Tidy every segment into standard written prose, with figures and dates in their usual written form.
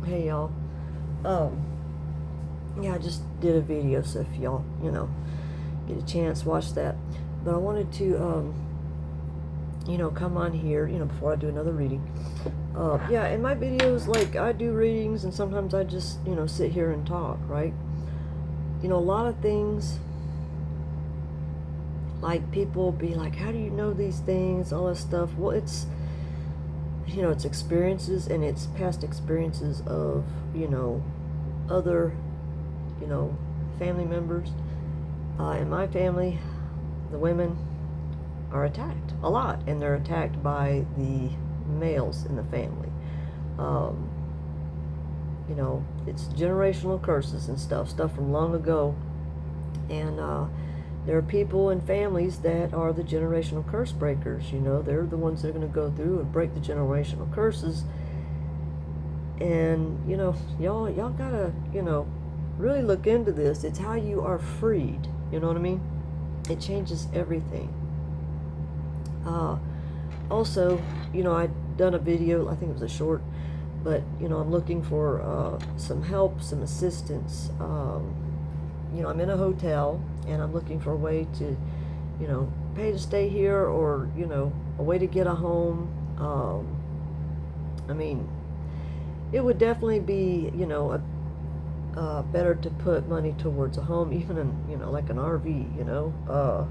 Hey y'all. Um, yeah, I just did a video, so if y'all, get a chance, watch that. But I wanted to, come on here, before I do another reading. Yeah, in my videos, like, I do readings, and sometimes I just, sit here and talk, right? A lot of things, like, people be like, how do you know these things, all this stuff? Well, it's experiences, and it's past experiences of, other you know, family members. In my family, the women are attacked a lot, and they're attacked by the males in the family. Um, it's generational curses and stuff from long ago. And there are people and families that are the generational curse breakers. They're the ones that are going to go through and break the generational curses. And y'all gotta really look into this. It's how you are freed. You know what I mean? It changes everything. Also, I'd done a video, I think it was a short, but, I'm looking for some help, some assistance. I'm in a hotel, and I'm looking for a way to, pay to stay here, or, a way to get a home. I mean, it would definitely be, better to put money towards a home, even in, like an RV,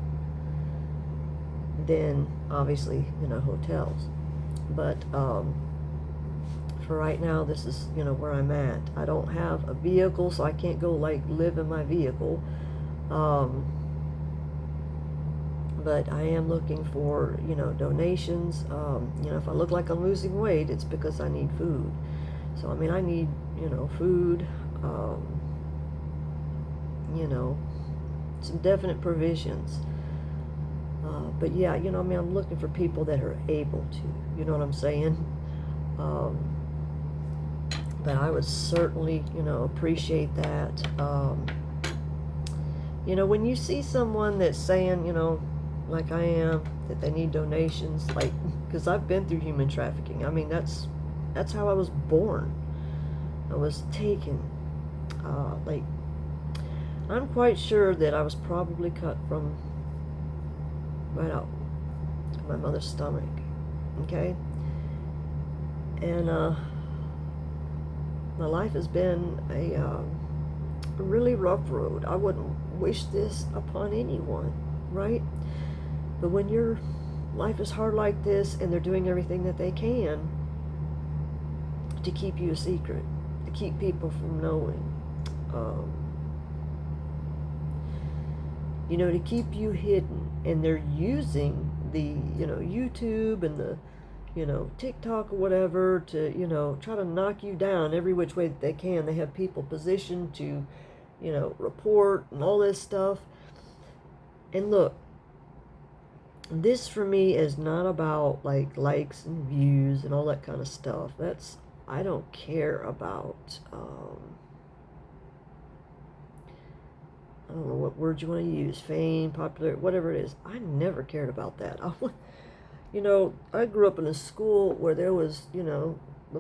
than obviously, hotels. But for right now, this is, where I'm at. I don't have a vehicle, so I can't go, like, live in my vehicle. But I am looking for, donations. If I look like I'm losing weight, it's because I need food. So, I mean, I need, food, some definite provisions. But yeah, I'm looking for people that are able to, you know what I'm saying? But I would certainly, appreciate that. When you see someone that's saying, like I am, that they need donations, like, because I've been through human trafficking. I mean, that's how I was born. I was taken. Like, I'm quite sure that I was probably cut from right out of my mother's stomach. Okay? And my life has been a really rough road. I wouldn't wish this upon anyone, right? But when your life is hard like this, and they're doing everything that they can to keep you a secret, to keep people from knowing, to keep you hidden, and they're using the, YouTube and the, TikTok or whatever to, try to knock you down every which way that they can. They have people positioned to, report and all this stuff. And look, this for me is not about, like, likes and views and all that kind of stuff. I don't care about, I don't know what word you want to use, fame, popular, whatever it is. I never cared about that. I grew up in a school where there was, the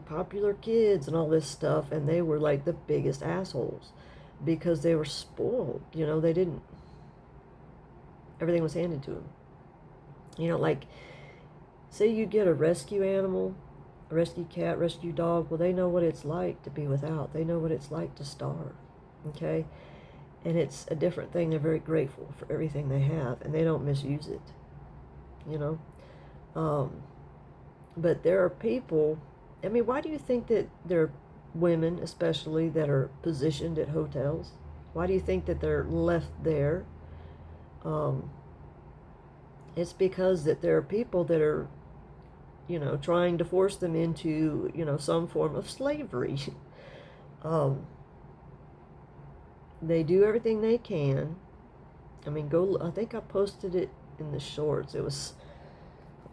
popular kids and all this stuff, and they were like the biggest assholes because they were spoiled. They didn't, everything was handed to them. Like, say you get a rescue animal, a rescue cat, rescue dog. Well, they know what it's like to be without. They know what it's like to starve. Okay? And it's a different thing. They're very grateful for everything they have, and they don't misuse it. But there are people, I mean, why do you think that there are women, especially, that are positioned at hotels? Why do you think that they're left there? It's because that there are people that are, trying to force them into, some form of slavery. They do everything they can. I mean, I think I posted it in the shorts. I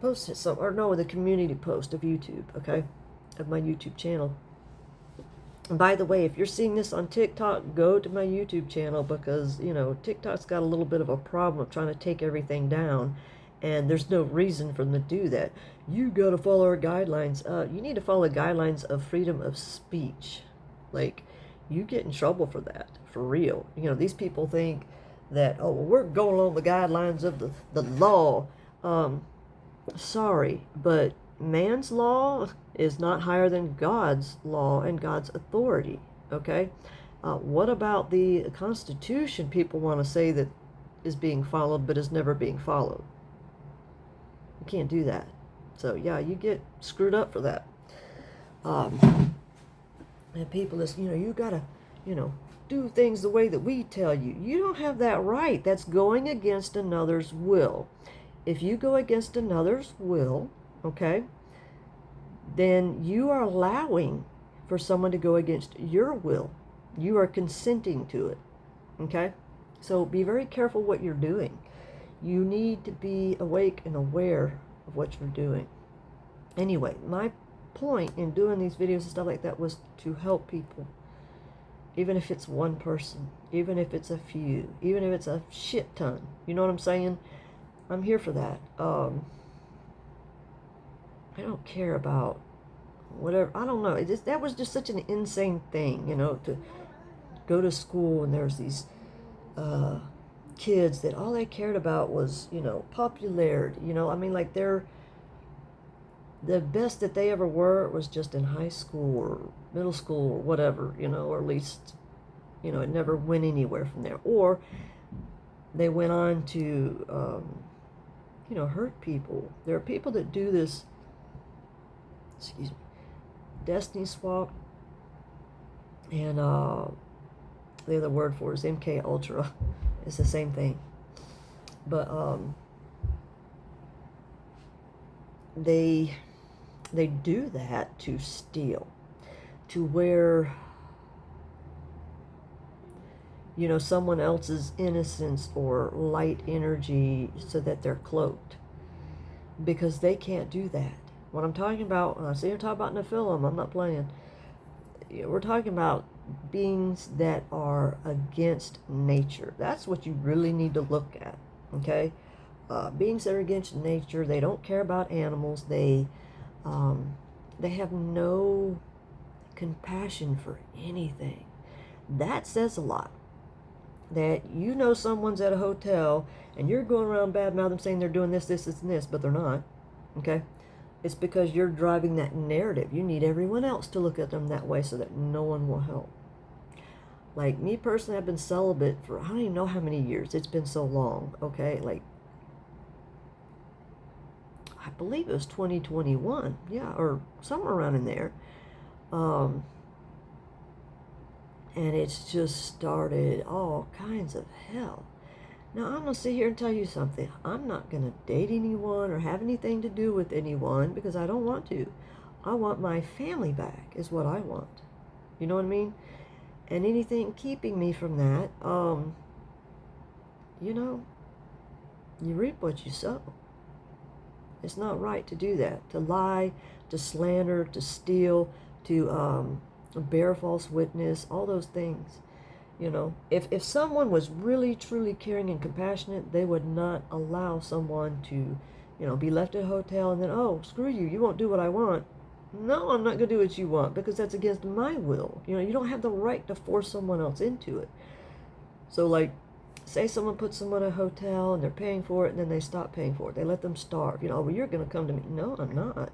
posted some, or no, the community post of YouTube, okay? Of my YouTube channel. And by the way, if you're seeing this on TikTok, go to my YouTube channel, because, TikTok's got a little bit of a problem of trying to take everything down. And there's no reason for them to do that. You got to follow our guidelines. You need to follow the guidelines of freedom of speech. Like, you get in trouble for that, for real. You know, these people think that, oh, well, we're going along the guidelines of the law. Sorry, but man's law is not higher than God's law and God's authority, okay? What about the Constitution people want to say that is being followed but is never being followed? You can't do that. So, yeah, you get screwed up for that. And people is, you got to, do things the way that we tell you. You don't have that right. That's going against another's will. If you go against another's will, okay, then you are allowing for someone to go against your will. You are consenting to it, okay? So be very careful what you're doing. You need to be awake and aware of what you're doing. Anyway, my point in doing these videos and stuff like that was to help people. Even if it's one person, even if it's a few, even if it's a shit ton. You know what I'm saying? I'm here for that. I don't care about whatever. I don't know. That was just such an insane thing, to go to school and there's these kids that all they cared about was, popularity. Like the best that they ever were was just in high school or middle school or whatever, or at least, it never went anywhere from there. Or they went on to, hurt people. There are people that do this, destiny swap, and the other word for it is MK Ultra. It's the same thing. But they do that to steal, to where someone else's innocence or light energy so that they're cloaked, because they can't do that. What I'm talking about, when I say I'm talking about Nephilim, I'm not playing. We're talking about beings that are against nature. That's what you really need to look at, okay? Beings that are against nature. They don't care about animals. They have no compassion for anything. That says a lot. That someone's at a hotel and you're going around bad-mouthing saying they're doing this, this, and this, but they're not, okay? It's because you're driving that narrative. You need everyone else to look at them that way so that no one will help. Like me personally, I've been celibate for I don't even know how many years. It's been so long, okay? Like, I believe it was 2021, yeah, or somewhere around in there. And it's just started all kinds of hell. Now, I'm going to sit here and tell you something. I'm not going to date anyone or have anything to do with anyone because I don't want to. I want my family back is what I want. You know what I mean? And anything keeping me from that, you reap what you sow. It's not right to do that. To lie, to slander, to steal, to bear false witness, all those things. If someone was really, truly caring and compassionate, they would not allow someone to, be left at a hotel and then, oh, screw you, you won't do what I want. No, I'm not going to do what you want because that's against my will. You don't have the right to force someone else into it. So, like, say someone puts someone in a hotel and they're paying for it and then they stop paying for it. They let them starve. Well, you're going to come to me. No, I'm not.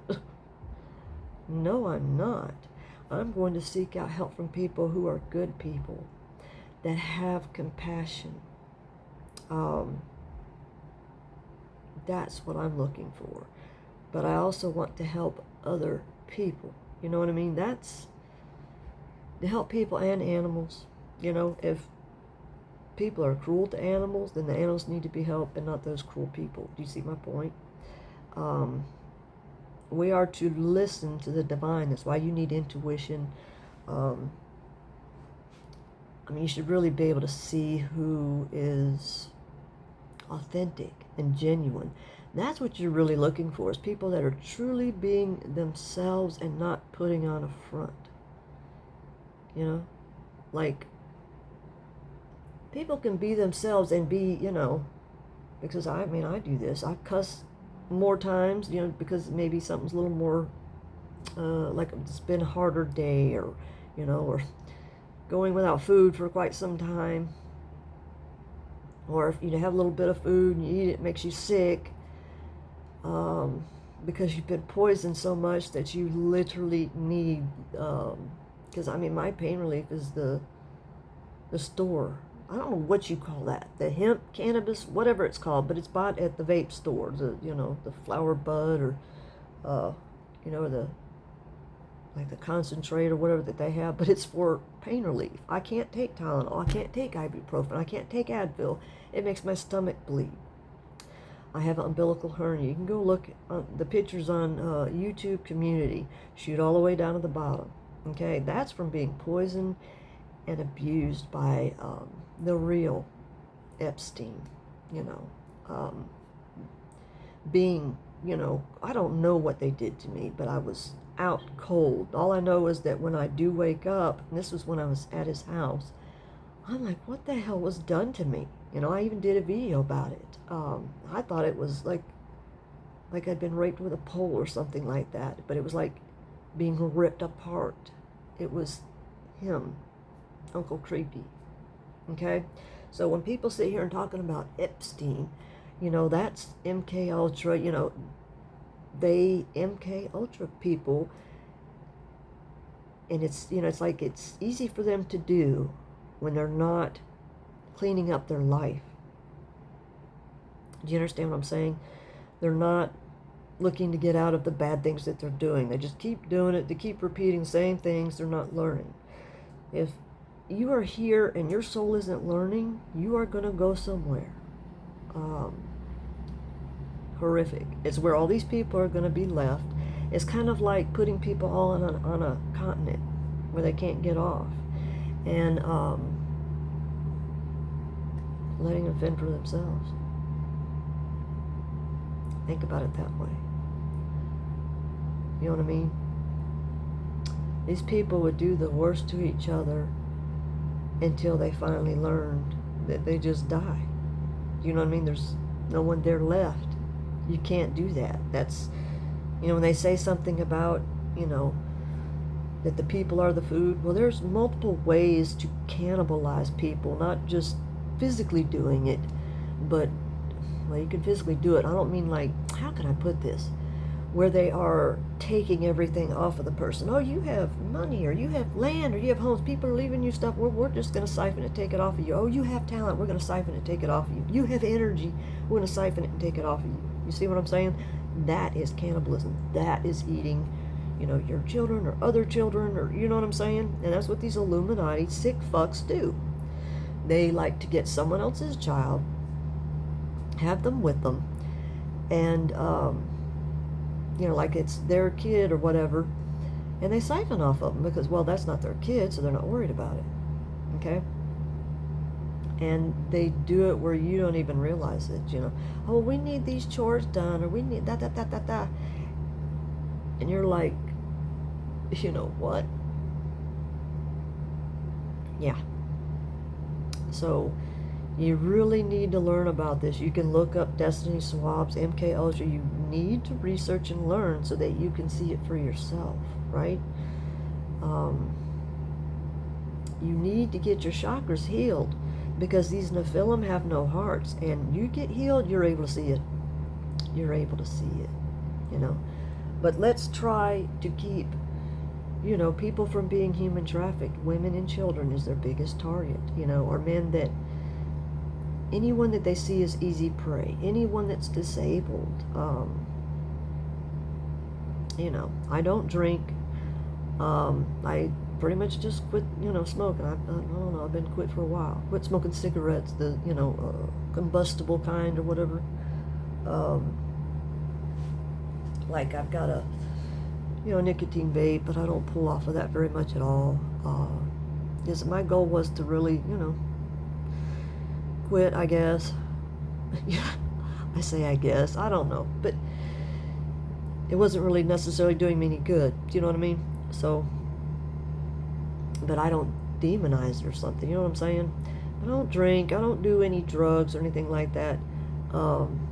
No, I'm not. I'm going to seek out help from people who are good people, that have compassion. That's what I'm looking for. But I also want to help other people. You know what I mean? That's to help people and animals. If people are cruel to animals, then the animals need to be helped and not those cruel people. Do you see my point? We are to listen to the divine. That's why you need intuition. You should really be able to see who is authentic and genuine. That's what you're really looking for, is people that are truly being themselves and not putting on a front. Like, people can be themselves and be, because I mean, I do this. I cuss more times, you know, because maybe something's a little more, like it's been a harder day, or, you know, or going without food for quite some time, or if you have a little bit of food and you eat it, it makes you sick, because you've been poisoned so much that you literally need, because I mean, my pain relief is the store. I don't know what you call that, the hemp, cannabis, whatever it's called, but it's bought at the vape store, the, you know, the flower bud, or, you know, the, like the concentrate or whatever that they have, but it's for pain relief. I can't take Tylenol, I can't take ibuprofen, I can't take Advil. It makes my stomach bleed. I have an umbilical hernia. You can go look at the pictures on YouTube community, shoot all the way down to the bottom. Okay, that's from being poisoned and abused by the real Epstein, you know, being, you know, I don't know what they did to me, but I was out cold. All I know is that when I do wake up, and this was when I was at his house, I'm like, what the hell was done to me? You know, I even did a video about it. I thought it was like I'd been raped with a pole or something like that, but it was like being ripped apart. It was him, Uncle Creepy. Okay? So when people sit here and talking about Epstein, you know, that's MK Ultra, you know, they MK Ultra people, and it's, you know, it's like it's easy for them to do when they're not cleaning up their life. Do you understand what I'm saying? They're not looking to get out of the bad things that they're doing. They just keep doing it. They keep repeating the same things. They're not learning. If you are here and your soul isn't learning, you are going to go somewhere horrific. It's where all these people are going to be left. It's kind of like putting people all on a continent where they can't get off, and letting them fend for themselves. Think about it that way. You know what I mean? These people would do the worst to each other until they finally learned that they just die. You know what I mean? There's no one there left. You can't do that. That's, you know, when they say something about, you know, that the people are the food, well, there's multiple ways to cannibalize people, not just physically doing it, but, well, you can physically do it. I don't mean like, how can I put this? Where they are taking everything off of the person. Oh, you have money, or you have land, or you have homes. People are leaving you stuff. We're just going to siphon it, take it off of you. Oh, you have talent. We're going to siphon it, take it off of you. You have energy. We're going to siphon it and take it off of you. You see what I'm saying? That is cannibalism. That is eating, you know, your children or other children, or, you know what I'm saying? And that's what these Illuminati sick fucks do. They like to get someone else's child, have them with them, and, you know, like it's their kid or whatever, and they siphon off of them because, well, that's not their kid, so they're not worried about it. Okay? And they do it where you don't even realize it, you know. Oh, we need these chores done, or we need that. And you're like, you know what? Yeah. So you really need to learn about this. You can look up Destiny Swabs, MK Ultra. You need to research and learn so that you can see it for yourself, right? You need to get your chakras healed, because these Nephilim have no hearts, and you get healed, you're able to see it. You're able to see it, you know. But let's try to keep, you know, people from being human trafficked. Women and children is their biggest target, you know, or men that, anyone that they see is easy prey. Anyone that's disabled. You know, I don't drink. I pretty much just quit, you know, smoking. I don't know, I've been quit for a while. Quit smoking cigarettes, the, you know, combustible kind or whatever. Like I've got a, you know, nicotine vape, but I don't pull off of that very much at all. Yes, my goal was to really, you know, quit, I guess. Yeah, I say I guess, I don't know, but it wasn't really necessarily doing me any good. Do you know what I mean? So, but I don't demonize it or something, you know what I'm saying? I don't drink, I don't do any drugs or anything like that. Um,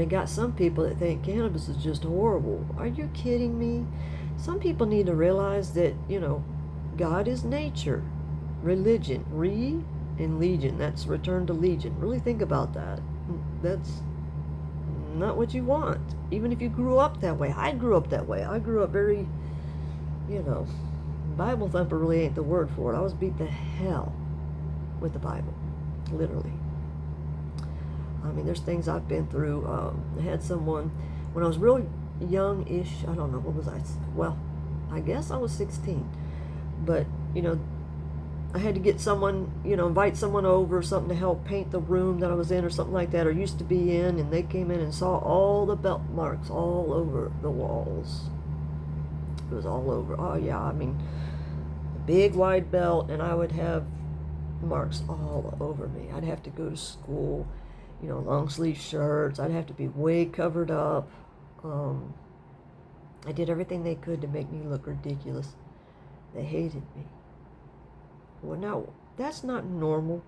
got some people that think cannabis is just horrible. Are you kidding me? Some people need to realize that, God is nature, religion, and legion. That's return to legion. Really think about that. That's not what you want. Even if you grew up that way. I grew up that way. I grew up very, Bible thumper really ain't the word for it. I was beat the hell with the Bible, literally. There's things I've been through. I had someone, when I was really young-ish, I don't know, what was I? Well, I guess I was 16. But, I had to get someone, invite someone over or something to help paint the room that I was in or something like that, or used to be in, and they came in and saw all the belt marks all over the walls. It was all over. Oh, yeah, a big wide belt, and I would have marks all over me. I'd have to go to school, long sleeve shirts. I'd have to be way covered up. I did everything they could to make me look ridiculous. They hated me. Well, now, that's not normal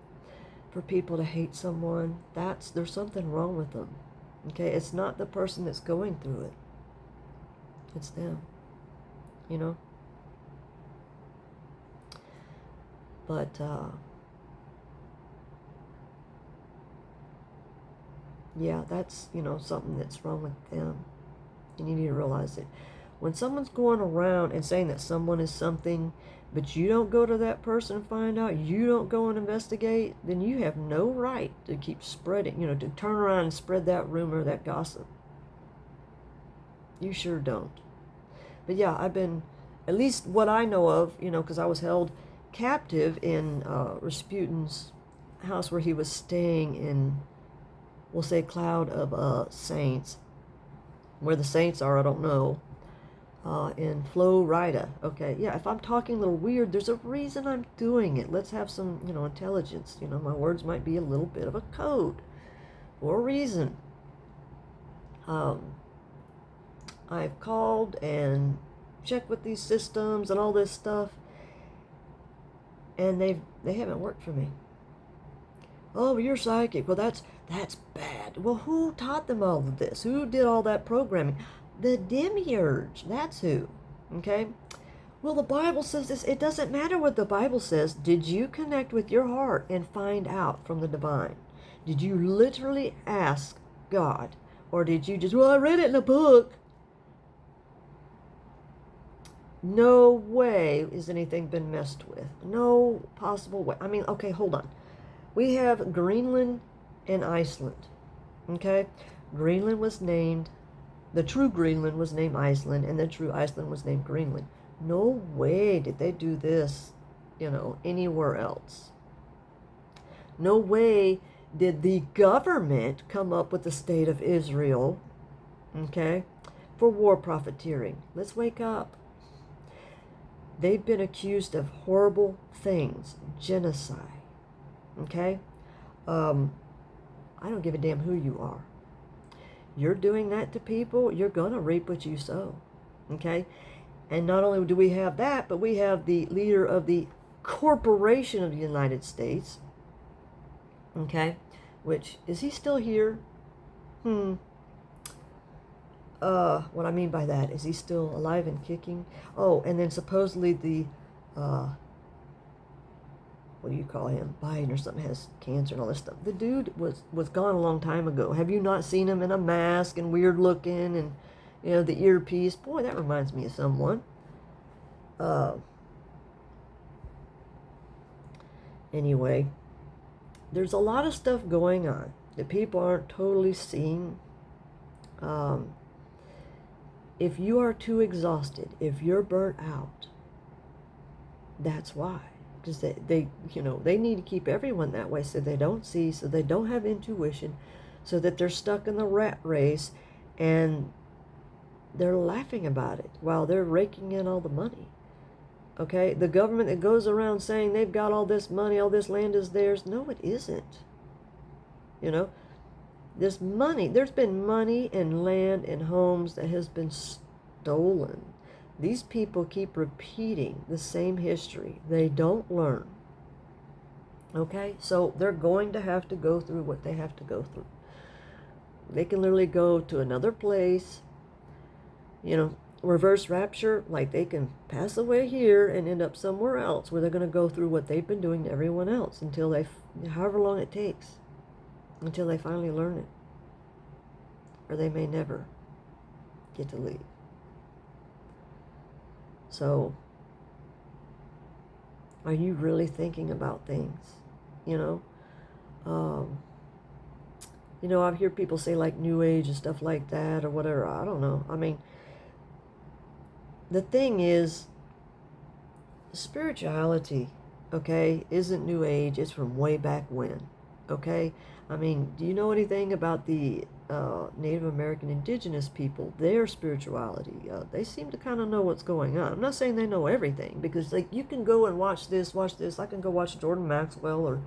for people to hate someone. There's something wrong with them. Okay? It's not the person that's going through it. It's them. But, yeah, that's, something that's wrong with them. And you need to realize it. When someone's going around and saying that someone is something, but you don't go to that person and find out, you don't go and investigate, then you have no right to keep spreading, to turn around and spread that rumor, that gossip. You sure don't. But yeah, I've been, at least what I know of, because I was held captive in Rasputin's house where he was staying in, we'll say, cloud of saints. Where the saints are, I don't know. In Florida. Okay, yeah, if I'm talking a little weird, there's a reason I'm doing it. Let's have some, intelligence. My words might be a little bit of a code for a reason. I've called and checked with these systems and all this stuff, and they haven't worked for me. Oh, you're psychic. Well, that's bad. Well, who taught them all of this? Who did all that programming? The demiurge. That's who. Okay? Well, the Bible says this. It doesn't matter what the Bible says. Did you connect with your heart and find out from the divine? Did you literally ask God? Or did you just, well, I read it in a book. No way is anything been messed with. No possible way. Okay, hold on. We have Greenland and Iceland. Okay? Greenland was named, the true Greenland was named Iceland, and the true Iceland was named Greenland. No way did they do this, anywhere else. No way did the government come up with the state of Israel, okay, for war profiteering. Let's wake up. They've been accused of horrible things, genocide. Okay? I don't give a damn who you are. You're doing that to people, you're going to reap what you sow. Okay? And not only do we have that, but we have the leader of the corporation of the United States. Okay? Which, is he still here? What I mean by that, is he still alive and kicking? Oh, and then supposedly the, what do you call him? Biden or something has cancer and all this stuff. The dude was gone a long time ago. Have you not seen him in a mask and weird looking and, the earpiece? Boy, that reminds me of someone. Anyway, there's a lot of stuff going on that people aren't totally seeing. If you are too exhausted, if you're burnt out, that's why. Because they need to keep everyone that way so they don't see, so they don't have intuition, so that they're stuck in the rat race and they're laughing about it while they're raking in all the money. Okay? The government that goes around saying they've got all this money, all this land is theirs. No, it isn't. This money, there's been money and land and homes that has been stolen. These people keep repeating the same history. They don't learn. Okay, so they're going to have to go through what they have to go through. They can literally go to another place, reverse rapture, like they can pass away here and end up somewhere else where they're going to go through what they've been doing to everyone else until however long it takes, until they finally learn it. Or they may never get to leave. So, are you really thinking about things? I hear people say like New Age and stuff like that or whatever. I don't know. I mean, the thing is, spirituality, okay, isn't New Age. It's from way back when, okay? I mean, do you know anything about the Native American indigenous people, their spirituality? They seem to kind of know what's going on. I'm not saying they know everything, because like you can go and watch this. I can go watch Jordan Maxwell or,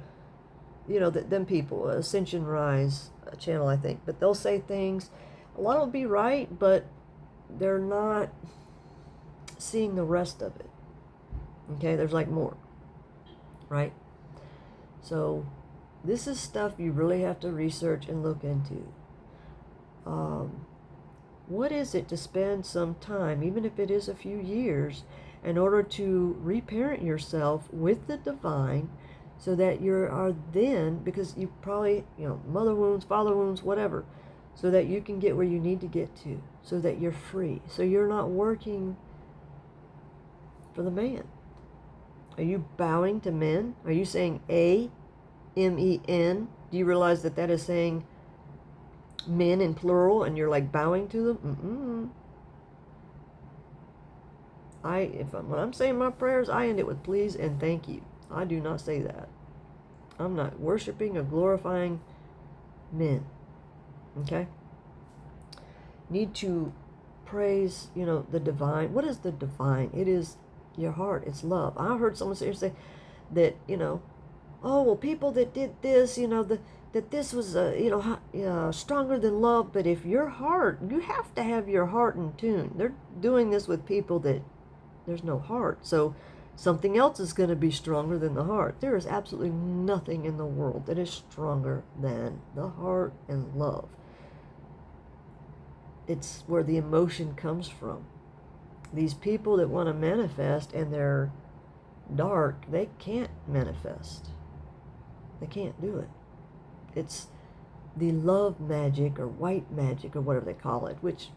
them people, Ascension Rise channel, I think. But they'll say things, a lot will be right, but they're not seeing the rest of it. Okay, there's like more, right? So this is stuff you really have to research and look into. What is it to spend some time, even if it is a few years, in order to reparent yourself with the divine, so that you are then, because you probably, mother wounds, father wounds, whatever, so that you can get where you need to get to, so that you're free, so you're not working for the man. Are you bowing to men? Are you saying A-M-E-N? Do you realize that that is saying men in plural, and you're like bowing to them? When I'm saying my prayers, I end it with please and thank you. I do not say that. I'm not worshiping or glorifying men. Okay? Need to praise, the divine. What is the divine? It is your heart. It's love. I heard someone say that, oh, well, people that did this, that this was, stronger than love. But if your heart, you have to have your heart in tune. They're doing this with people that there's no heart. So something else is going to be stronger than the heart. There is absolutely nothing in the world that is stronger than the heart and love. It's where the emotion comes from. These people that want to manifest and they're dark, they can't manifest. They can't do it. It's the love magic or white magic or whatever they call it, which,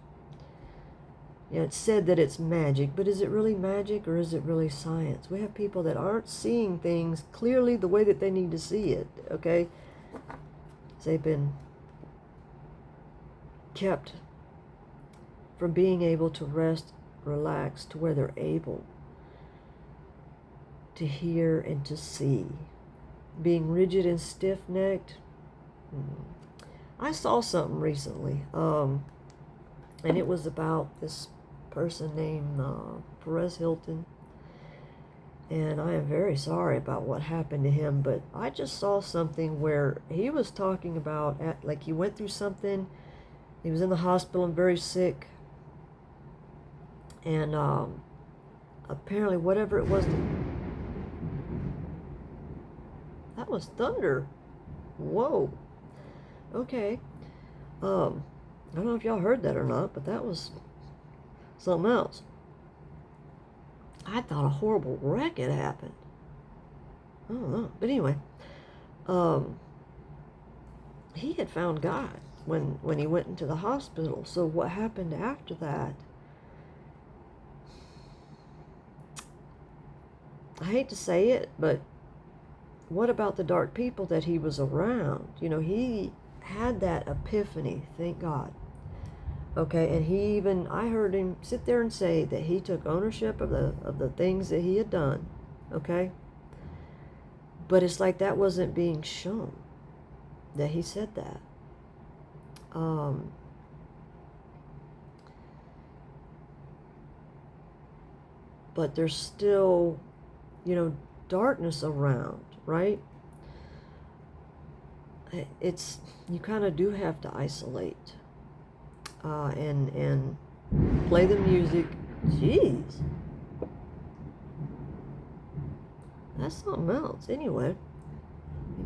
it's said that it's magic, but is it really magic or is it really science? We have people that aren't seeing things clearly the way that they need to see it, okay? They've been kept from being able to rest, relax, to where they're able to hear and to see. Being rigid and stiff-necked. I saw something recently, and it was about this person named Perez Hilton, and I am very sorry about what happened to him, but I just saw something where he was talking about, like he went through something, he was in the hospital and very sick, and apparently whatever it was, that was thunder. Whoa. Okay. I don't know if y'all heard that or not, but that was something else. I thought a horrible wreck had happened. I don't know. But anyway, he had found God when he went into the hospital. So what happened after that? I hate to say it, but what about the dark people that he was around? He had that epiphany, thank God. Okay, and I heard him sit there and say that he took ownership of the things that he had done. Okay? But it's like that wasn't being shown that he said that. But there's still, darkness around, right? You kind of do have to isolate and play the music. Jeez, that's something else. Anyway,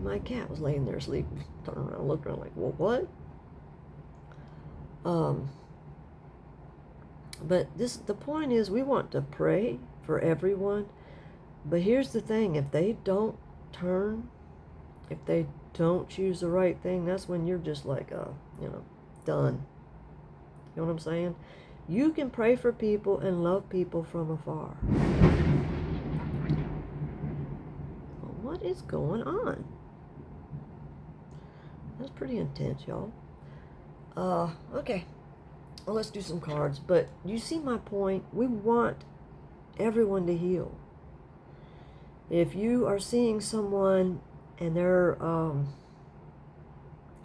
My cat was laying there asleep, turned around, looked around like, well, what? But the point is, we want to pray for everyone. But here's the thing: if they don't turn, if they don't choose the right thing, that's when you're just like, done. You know what I'm saying? You can pray for people and love people from afar. Well, what is going on? That's pretty intense, y'all. Okay. Well, let's do some cards. But you see my point? We want everyone to heal. If you are seeing someone and they're,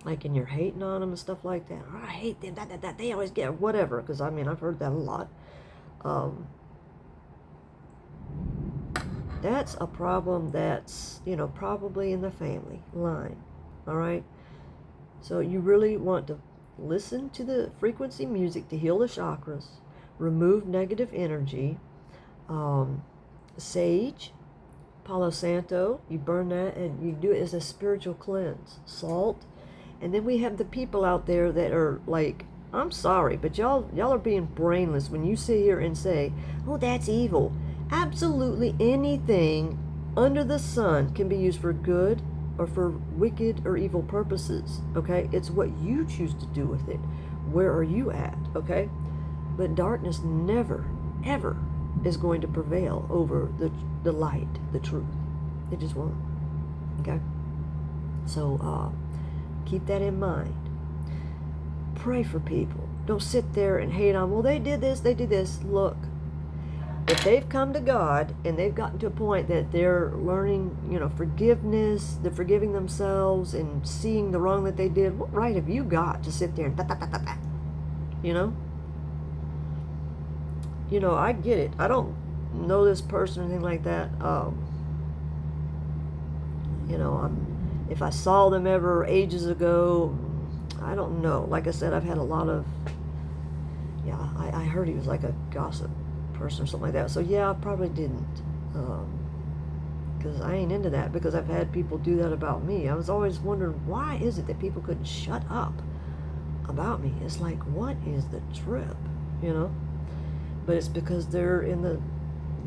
like, and you're hating on them and stuff like that, oh, I hate them, that, they always get whatever, because, I mean, I've heard that a lot. That's a problem that's, probably in the family line, all right? So you really want to listen to the frequency music to heal the chakras, remove negative energy, sage, Palo Santo, you burn that, and you do it as a spiritual cleanse. Salt. And then we have the people out there that are like, I'm sorry, but y'all are being brainless when you sit here and say, oh, that's evil. Absolutely anything under the sun can be used for good or for wicked or evil purposes, okay? It's what you choose to do with it. Where are you at, okay? But darkness never, ever is going to prevail over the light, the truth. It just won't, okay? So, keep that in mind. Pray for people. Don't sit there and hate on, well, they did this, they did this. Look, if they've come to God and they've gotten to a point that they're learning, forgiveness, they're forgiving themselves and seeing the wrong that they did, what right have you got to sit there and I get it. I don't know this person or anything like that. If I saw them ever ages ago, I don't know. Like I said, I've had a lot of, I heard he was like a gossip person or something like that. So yeah, I probably didn't, because I ain't into that, because I've had people do that about me. I was always wondering, why is it that people couldn't shut up about me? It's like, what is the trip, But it's because they're in the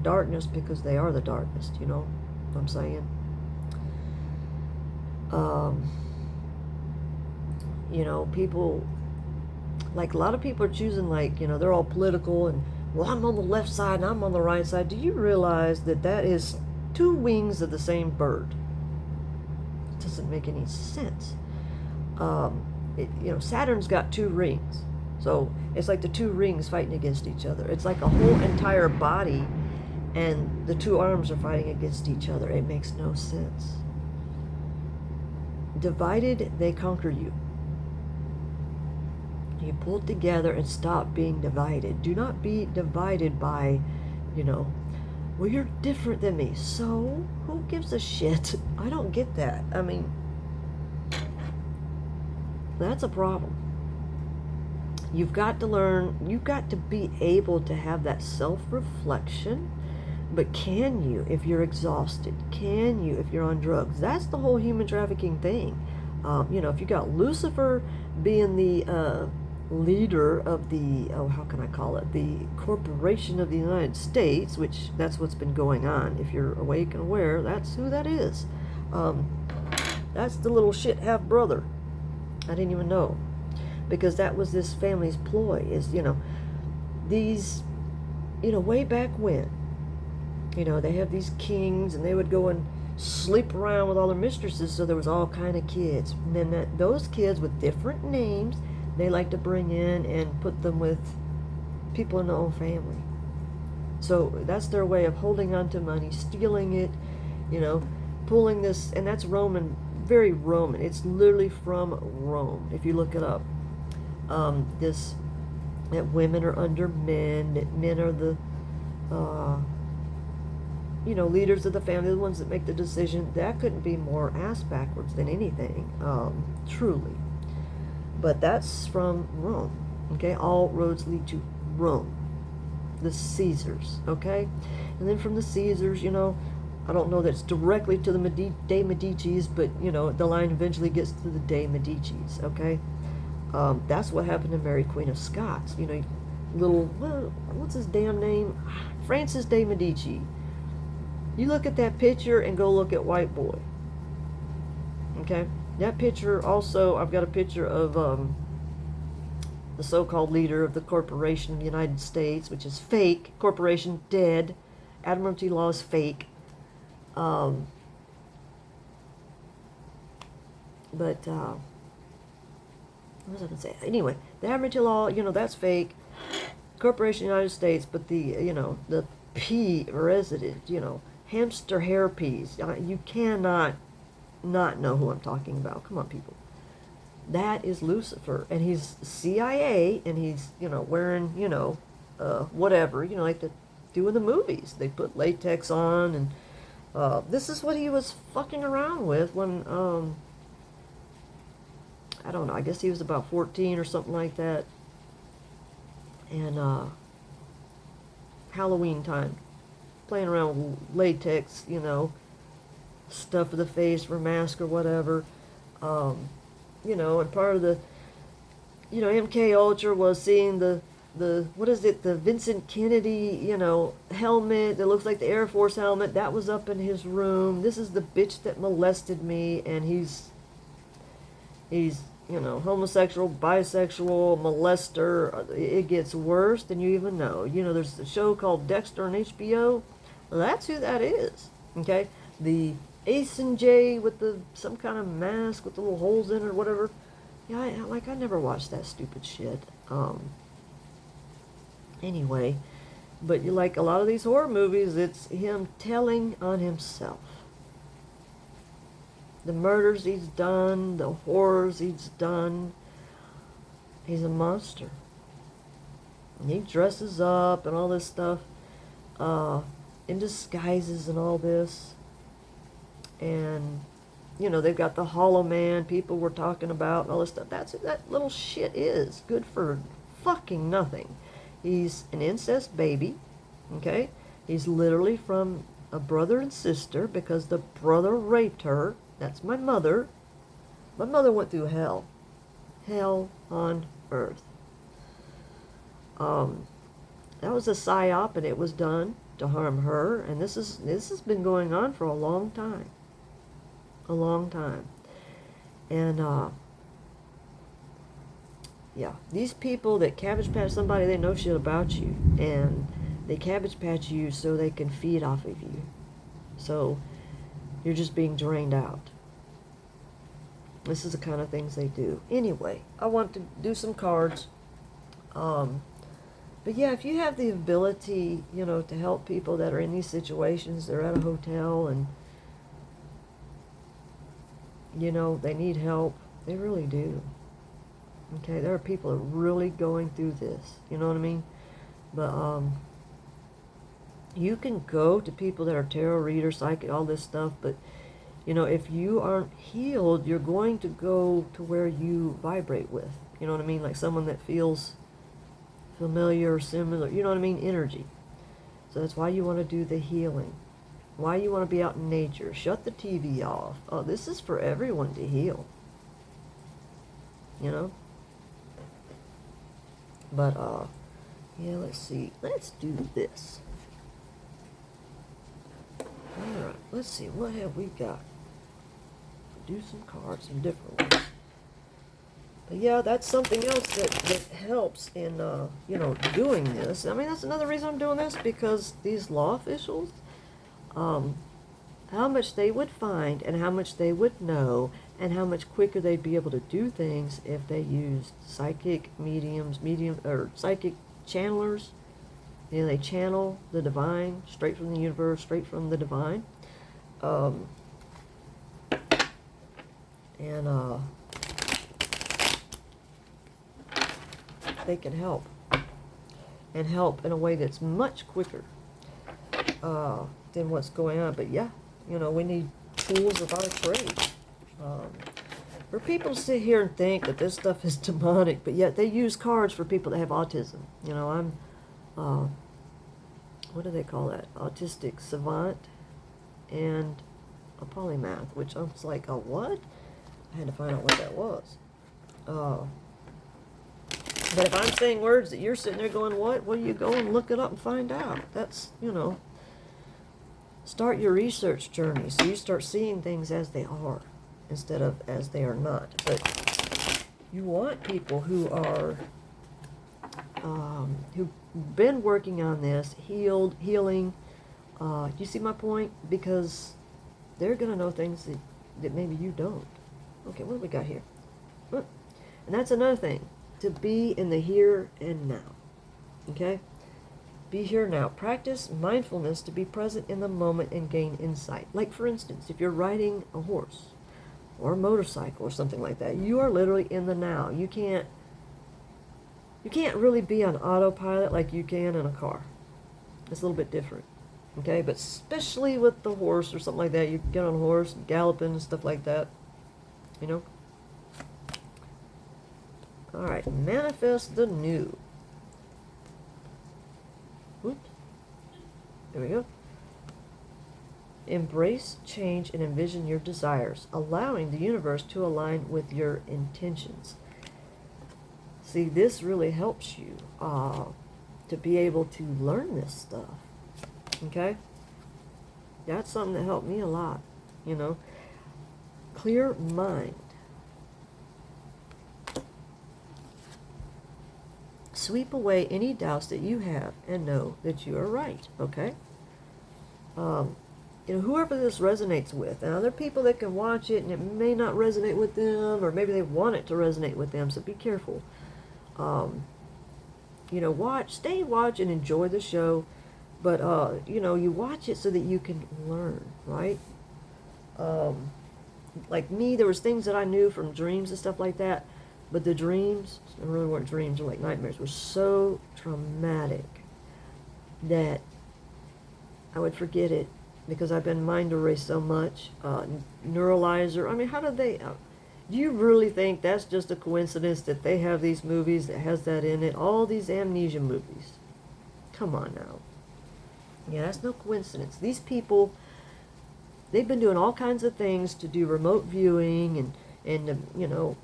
darkness, because they are the darkness, you know what I'm saying? People, like a lot of people are choosing, like, they're all political and, well, I'm on the left side and I'm on the right side. Do you realize that is two wings of the same bird? It doesn't make any sense. Saturn's got two rings. So it's like the two rings fighting against each other. It's like a whole entire body and the two arms are fighting against each other. It makes no sense. Divided, they conquer you. You pull together and stop being divided. Do not be divided by, well, you're different than me. So, who gives a shit? I don't get that. I mean, that's a problem. You've got to learn, you've got to be able to have that self-reflection. But can you if you're exhausted? Can you if you're on drugs? That's the whole human trafficking thing. If you got Lucifer being the leader of the, how can I call it? The corporation of the United States, which that's what's been going on. If you're awake and aware, that's who that is. That's the little shit half-brother. I didn't even know. Because that was this family's ploy, is, these, way back when, they have these kings and they would go and sleep around with all their mistresses, so there was all kind of kids. And then those kids with different names, they like to bring in and put them with people in their own family. So that's their way of holding on to money, stealing it, pulling this, and that's Roman, very Roman. It's literally from Rome, if you look it up. That women are under men, that men are the, leaders of the family, the ones that make the decision. That couldn't be more ass backwards than anything, truly. But that's from Rome, okay? All roads lead to Rome, the Caesars, okay? And then from the Caesars, I don't know that it's directly to the De Medicis, but, you know, the line eventually gets to the De Medicis, okay? That's what happened to Mary Queen of Scots. You know, what's his damn name? Francis de Medici. You look at that picture and go look at White Boy. Okay? That picture also, I've got a picture of the so-called leader of the corporation of the United States, which is fake. Corporation dead. Admiralty law is fake. But what was I going to say? Anyway, the Admiralty law, you know, that's fake. Corporation United States, but the, you know, the pea resident, you know, hamster hair peas. You cannot not know who I'm talking about. Come on, people. That is Lucifer, and he's CIA, and he's, you know, wearing, you know, whatever, you know, like they do in the movies. They put latex on, and this is what he was fucking around with when, I don't know, I guess he was about 14 or something like that. And Halloween time, playing around with latex, you know, stuff for the face for mask or whatever. You know, and part of the, you know, MK Ultra was seeing the what is it, the Vincent Kennedy, you know, helmet that looks like the Air Force helmet. That was up in his room. This is the bitch that molested me, and he's you know, homosexual, bisexual, molester. It gets worse than you even know. You know, there's a show called Dexter on HBO. Well, that's who that is. Okay, the Ace and J with some kind of mask with the little holes in it or whatever. Yeah, I never watched that stupid shit. Anyway, but you like a lot of these horror movies, it's him telling on himself. The murders he's done, the horrors he's done. He's a monster. And he dresses up and all this stuff, in disguises and all this. And, you know, they've got the Hollow Man people were talking about and all this stuff. That's who that little shit is. Good for fucking nothing. He's an incest baby, okay? He's literally from a brother and sister because the brother raped her. That's my mother. My mother went through hell. Hell on earth. That was a psyop, and it was done to harm her, and this has been going on for a long time. A long time. And yeah, these people that cabbage patch somebody, they know shit about you, and they cabbage patch you so they can feed off of you. So you're just being drained out. This is the kind of things they do. Anyway, I want to do some cards. But yeah, if you have the ability, you know, to help people that are in these situations, they're at a hotel and, you know, they need help. They really do. Okay, there are people that are really going through this. You know what I mean? But you can go to people that are tarot readers, psychic, all this stuff, but, you know, if you aren't healed, you're going to go to where you vibrate with. You know what I mean? Like someone that feels familiar or similar, you know what I mean? Energy. So that's why you want to do the healing. Why you want to be out in nature. Shut the TV off. Oh, this is for everyone to heal. You know? But, yeah, let's see. Let's do this. Alright, let's see. What have we got? Do some cards, some different ones. But yeah, that's something else that helps in, you know, doing this. I mean, that's another reason I'm doing this, because these law officials, how much they would find and how much they would know and how much quicker they'd be able to do things if they used psychic mediums, or psychic channelers. You know, they channel the divine straight from the universe, straight from the divine. They can help. And help in a way that's much quicker than what's going on. But yeah, you know, we need tools of our trade. For people to sit here and think that this stuff is demonic, but yet they use cards for people that have autism. You know, I'm, what do they call that? Autistic savant. and a polymath, which I was like, a what? I had to find out what that was. But if I'm saying words that you're sitting there going, what? Well, you go and look it up and find out. That's, start your research journey so you start seeing things as they are instead of as they are not. But you want people who are, who've been working on this, healing. Do you see my point? Because they're going to know things that maybe you don't. Okay, what do we got here? And that's another thing. To be in the here and now. Okay? Be here now. Practice mindfulness to be present in the moment and gain insight. Like, for instance, if you're riding a horse or a motorcycle or something like that, you are literally in the now. You can't really be on autopilot like you can in a car. It's a little bit different. Okay? But especially with the horse or something like that, you get on a horse, galloping and stuff like that. Alright, manifest the new. Oops. There we go. Embrace change and envision your desires, allowing the universe to align with your intentions. See, this really helps you to be able to learn this stuff. Okay? That's something that helped me a lot, Clear mind. Sweep away any doubts that you have and know that you are right, okay? Whoever this resonates with. Now, there are people that can watch it and it may not resonate with them, or maybe they want it to resonate with them, so be careful. Watch and enjoy the show, but, you watch it so that you can learn, right? Like me, there was things that I knew from dreams and stuff like that, but the dreams, they really weren't dreams, they're like nightmares, were so traumatic that I would forget it because I've been mind erased so much. Neuralizer, I mean, how did they, do you really think that's just a coincidence that they have these movies that has that in it? All these amnesia movies. Come on now. Yeah, that's no coincidence. These people, they've been doing all kinds of things to do remote viewing and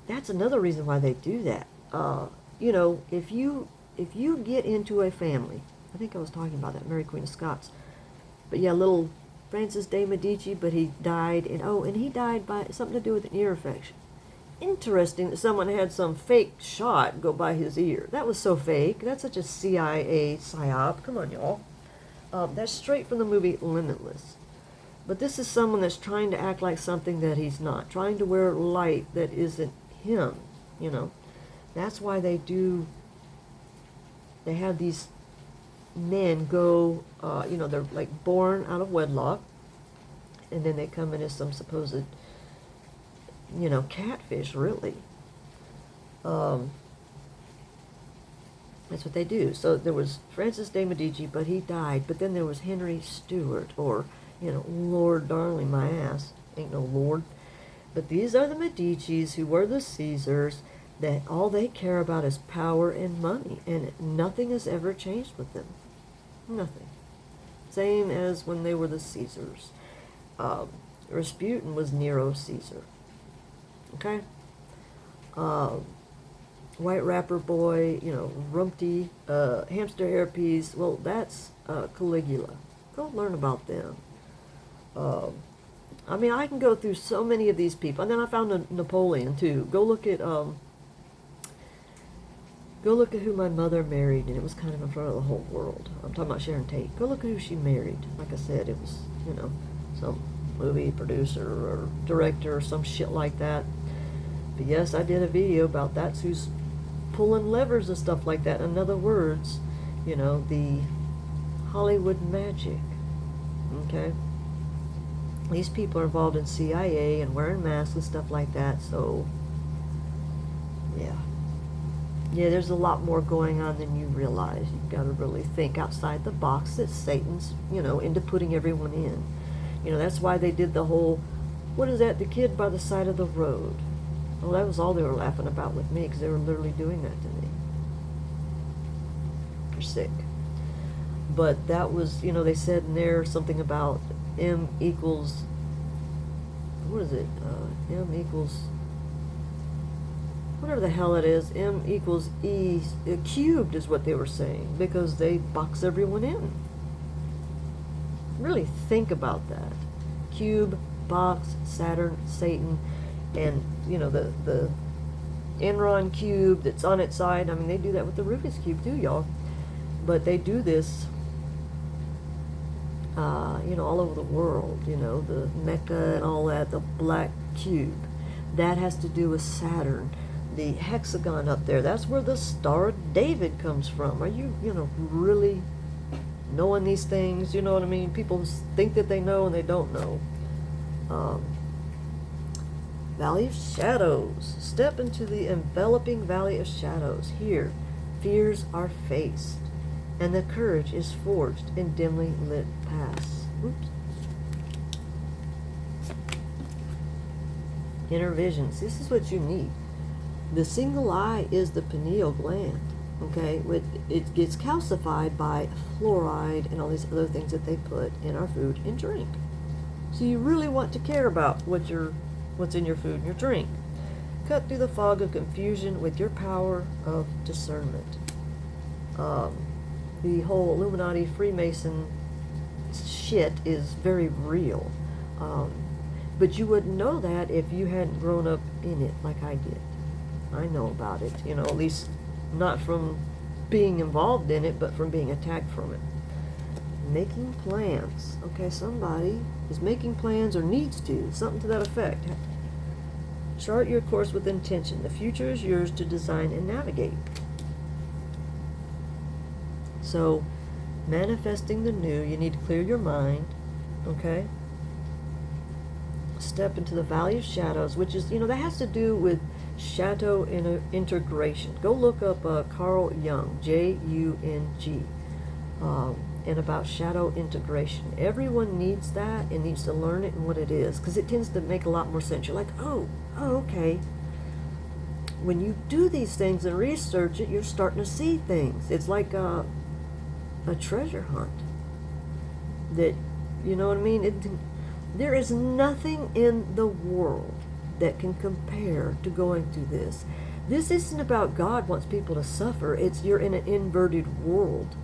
that's another reason why they do that. If you get into a family, I think I was talking about that, Mary Queen of Scots, but yeah, little Francis de Medici, but he died, and he died by something to do with an ear infection. Interesting that someone had some fake shot go by his ear. That was so fake. That's such a CIA psyop. Come on, y'all. That's straight from the movie Limitless. But this is someone that's trying to act like something that he's not, trying to wear light that isn't him, That's why they have these men go, they're like born out of wedlock, and then they come in as some supposed, catfish, really. That's what they do. So there was Francis de Medici, but he died. But then there was Henry Stewart, or Lord darling my ass, ain't no Lord. But these are the Medicis, who were the Caesars, that all they care about is power and money, and nothing has ever changed with them. Nothing. Same as when they were the Caesars. Rasputin was Nero Caesar. Okay? White Rapper Boy, Rumpty, Hamster Hairpiece, well, that's Caligula. Go learn about them. I can go through so many of these people. And then I found Napoleon, too. Go look at who my mother married, and it was kind of in front of the whole world. I'm talking about Sharon Tate. Go look at who she married. Like I said, it was, some movie producer or director or some shit like that. But yes, I did a video about that's who's pulling levers and stuff like that. In other words, the Hollywood magic. Okay? These people are involved in CIA and wearing masks and stuff like that, so yeah. Yeah, there's a lot more going on than you realize. You've got to really think outside the box that Satan's, into putting everyone in. That's why they did the whole, what is that, the kid by the side of the road. Well, that was all they were laughing about with me, because they were literally doing that to me. You're sick. But that was, you know, they said in there something about M equals, what is it? M equals, whatever the hell it is, M equals E cubed is what they were saying, because they box everyone in. Really think about that. Cube, box, Saturn, Satan, and, you know, the Enron cube that's on its side. I mean, they do that with the Rubik's Cube too, y'all. But they do this, you know, all over the world, you know, the Mecca and all that, the black cube. That has to do with Saturn. The hexagon up there, that's where the Star of David comes from. Are you, you know, really knowing these things? You know what I mean? People think that they know and they don't know. Valley of Shadows. Step into the enveloping Valley of Shadows. Here, fears are faced, and the courage is forged in dimly lit paths. Oops. Inner visions. This is what you need. The single eye is the pineal gland. Okay, it gets calcified by fluoride and all these other things that they put in our food and drink. So you really want to care about what's in your food and your drink. Cut through the fog of confusion with your power of discernment. The whole Illuminati Freemason shit is very real. But you wouldn't know that if you hadn't grown up in it like I did. I know about it, you know, at least not from being involved in it, but from being attacked from it. Making plans. Okay, somebody is making plans or needs to, something to that effect. Chart your course with intention. The future is yours to design and navigate. So, manifesting the new, you need to clear your mind, okay? Step into the Valley of Shadows, which is, you know, that has to do with shadow integration. Go look up Carl Jung, Jung, and about shadow integration. Everyone needs that and needs to learn it and what it is, because it tends to make a lot more sense. You're like, oh, okay. When you do these things and research it, you're starting to see things. It's like a treasure hunt. That, you know what I mean? There is nothing in the world that can compare to going through this. This isn't about God wants people to suffer. It's you're in an inverted world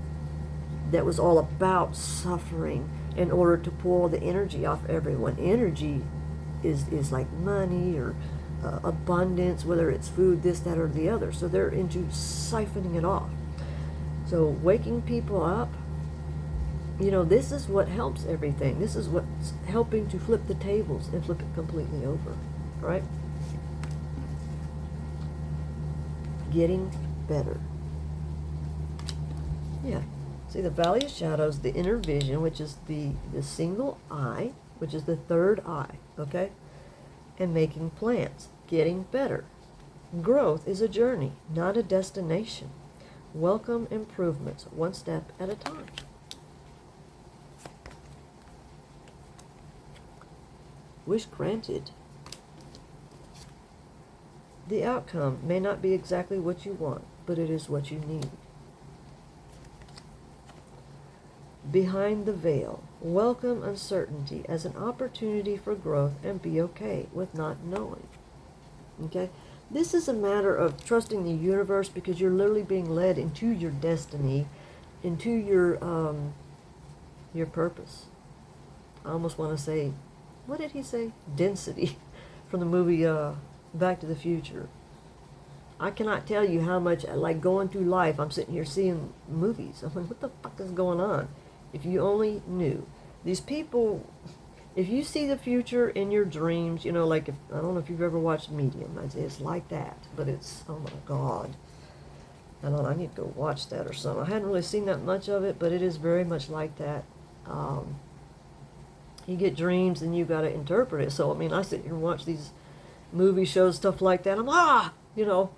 that was all about suffering in order to pull the energy off everyone. Energy is like money or abundance, whether it's food, this, that, or the other. So they're into siphoning it off. So waking people up, you know, this is what helps everything. This is what's helping to flip the tables and flip it completely over, right? Getting better. Yeah. See, the Valley of Shadows, the inner vision, which is the single eye, which is the third eye, okay? And making plans. Getting better. Growth is a journey, not a destination. Welcome improvements, one step at a time. Wish granted. The outcome may not be exactly what you want, but it is what you need. Behind the veil. Welcome uncertainty as an opportunity for growth and be okay with not knowing. Okay? This is a matter of trusting the universe, because you're literally being led into your destiny, into your purpose. I almost want to say, what did he say? Density from the movie Back to the Future. I cannot tell you how much, like going through life, I'm sitting here seeing movies. I'm like, what the fuck is going on? If you only knew. These people, if you see the future in your dreams, you know, like, I don't know if you've ever watched Medium. It's like that, but it's, oh my God. I need to go watch that or something. I hadn't really seen that much of it, but it is very much like that. You get dreams and you got to interpret it. So, I mean, I sit here and watch these movie shows, stuff like that. I'm, you know,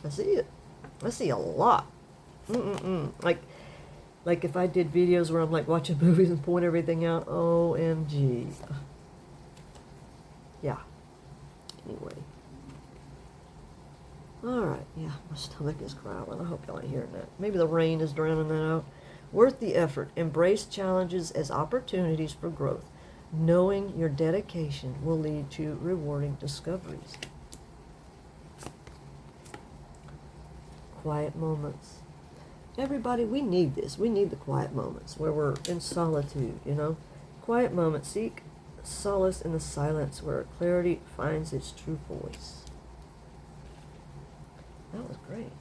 I see it. I see a lot. Like if I did videos where I'm like watching movies and point everything out, OMG. Yeah. Anyway. Alright, yeah, my stomach is growling. I hope y'all ain't hearing that. Maybe the rain is drowning that out. Worth the effort. Embrace challenges as opportunities for growth, knowing your dedication will lead to rewarding discoveries. Quiet moments. Everybody, we need this. We need the quiet moments where we're in solitude, you know. Quiet moments. Seek solace in the silence where clarity finds its true voice. That was great.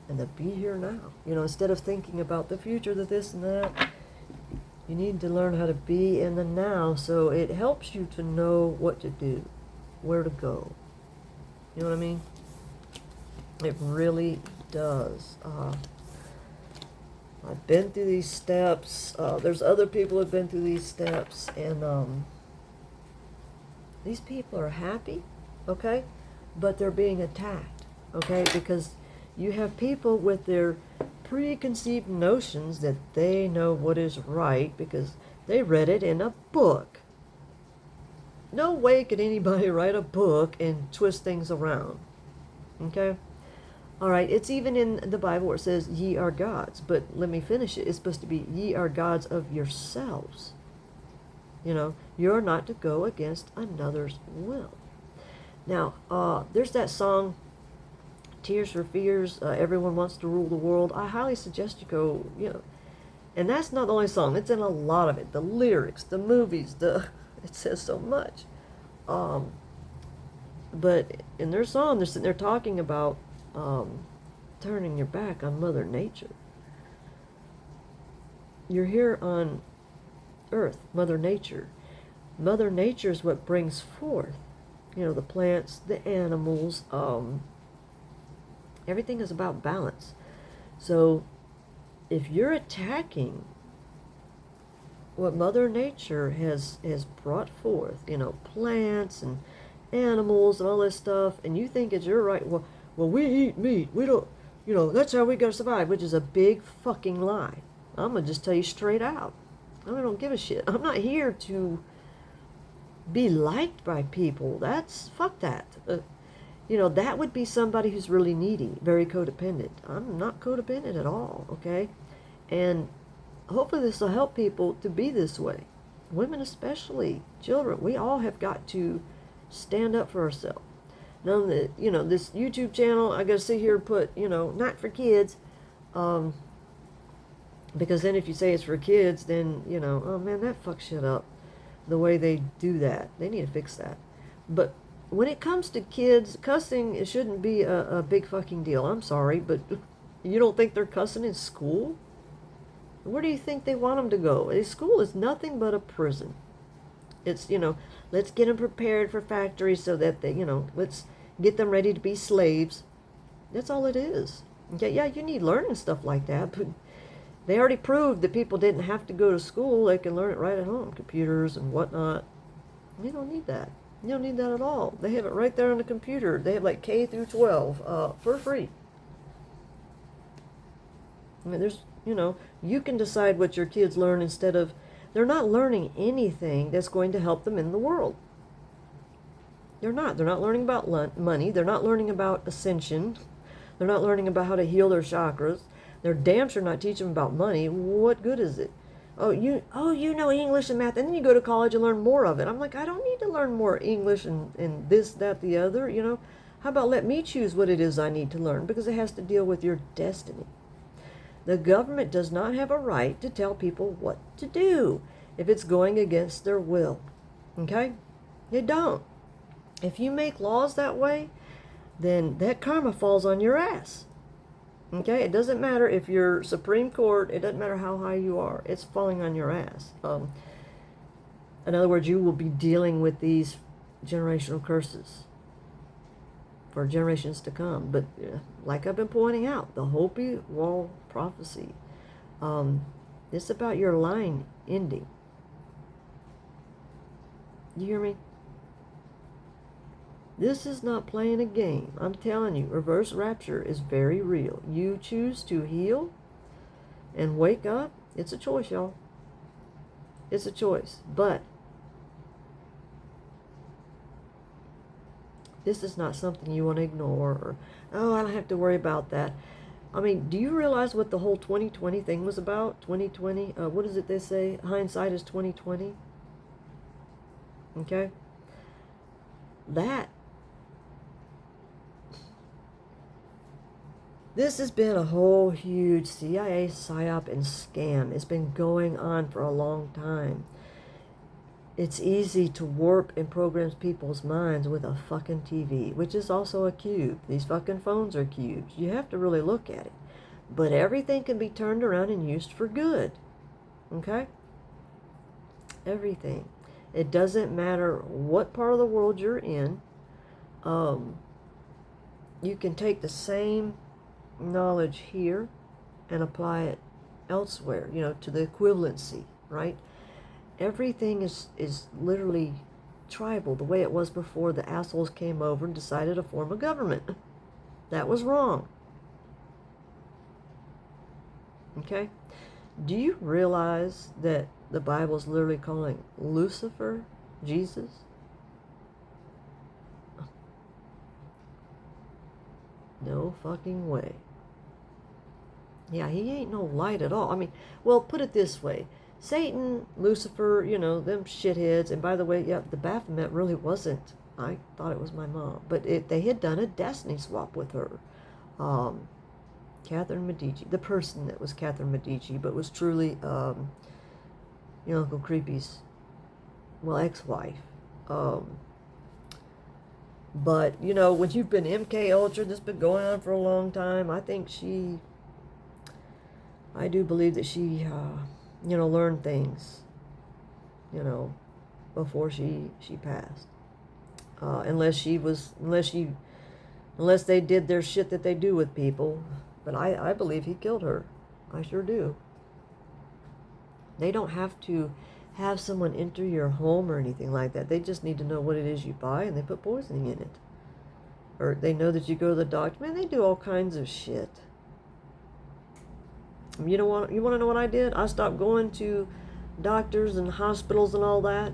And to be here now. You know, instead of thinking about the future, the this and that, you need to learn how to be in the now, so it helps you to know what to do, where to go. You know what I mean? It really does. I've been through these steps. There's other people who have been through these steps, and these people are happy, okay? But they're being attacked, okay? Because you have people with their preconceived notions that they know what is right because they read it in a book. No way could anybody write a book and twist things around, okay? All right, it's even in the Bible where it says, ye are gods. But let me finish it. It's supposed to be, ye are gods of yourselves. You know, you're not to go against another's will. Now, there's that song, Tears for Fears, Everyone Wants to Rule the World. I highly suggest you go, you know. And that's not the only song. It's in a lot of it. The lyrics, the movies, it says so much. But in their song, they're sitting there talking about turning your back on Mother Nature. You're here on Earth, Mother Nature. Mother Nature is what brings forth, you know, the plants, the animals. Everything is about balance. So if you're attacking what Mother Nature has brought forth, you know, plants and animals and all this stuff, and you think it's your right, well, we eat meat. We don't, you know, that's how we gotta survive, which is a big fucking lie. I'm gonna just tell you straight out. I don't give a shit. I'm not here to be liked by people. Fuck that. You know, that would be somebody who's really needy, very codependent. I'm not codependent at all, okay? And hopefully this will help people to be this way. Women especially, children, we all have got to stand up for ourselves. Now, you know, this YouTube channel, I got to sit here and put, you know, not for kids, because then if you say it's for kids, then, you know, oh man, that fucks shit up, the way they do that. They need to fix that. But when it comes to kids, cussing, it shouldn't be a big fucking deal. I'm sorry, but you don't think they're cussing in school? Where do you think they want them to go? School is nothing but a prison. It's, you know, let's get them prepared for factories so that they, you know, let's get them ready to be slaves. That's all it is. Okay, yeah, you need learning stuff like that, but they already proved that people didn't have to go to school. They can learn it right at home, computers and whatnot. You don't need that. You don't need that at all. They have it right there on the computer. They have like K through 12 for free. I mean, there's, you know, you can decide what your kids learn instead of, they're not learning anything that's going to help them in the world. They're not. They're not learning about money. They're not learning about ascension. They're not learning about how to heal their chakras. They're damn sure not teaching them about money. What good is it? Oh, you know English and math, and then you go to college and learn more of it. I'm like, I don't need to learn more English and this, that, the other, you know. How about let me choose what it is I need to learn, because it has to deal with your destiny. The government does not have a right to tell people what to do if it's going against their will. Okay? They don't. If you make laws that way, then that karma falls on your ass. Okay? It doesn't matter if you're Supreme Court. It doesn't matter how high you are. It's falling on your ass. In other words, you will be dealing with these generational curses for generations to come. But like I've been pointing out, the Hopi Wall prophecy, it's about your line ending. You hear me? This is not playing a game. I'm telling you, reverse rapture is very real. You choose to heal and wake up. It's a choice, y'all. It's a choice. But this is not something you want to ignore or, oh, I don't have to worry about that. I mean, do you realize what the whole 2020 thing was about? 2020, what is it they say? Hindsight is 2020. Okay? This has been a whole huge CIA psyop and scam. It's been going on for a long time. It's easy to warp and program people's minds with a fucking TV, which is also a cube. These fucking phones are cubes. You have to really look at it. But everything can be turned around and used for good. Okay? Everything. It doesn't matter what part of the world you're in. You can take the same knowledge here and apply it elsewhere, to the equivalency, right? Everything is literally tribal, the way it was before the assholes came over and decided to form a government. That was wrong. Okay? Do you realize that the Bible is literally calling Lucifer Jesus? No fucking way. Yeah, he ain't no light at all. I mean, well, put it this way. Satan, Lucifer, them shitheads. And by the way, yeah, the Baphomet really wasn't. I thought it was my mom. But they had done a destiny swap with her. Catherine Medici. The person that was Catherine Medici, but was truly, Uncle Creepy's, ex-wife. But, when you've been MK Ultra, this has been going on for a long time, I do believe that she, learned things, before she passed. Unless they did their shit that they do with people. But I believe he killed her. I sure do. They don't have to have someone enter your home or anything like that. They just need to know what it is you buy, and they put poisoning in it. Or they know that you go to the doctor. Man, they do all kinds of shit. You want to know what I did? I stopped going to doctors and hospitals and all that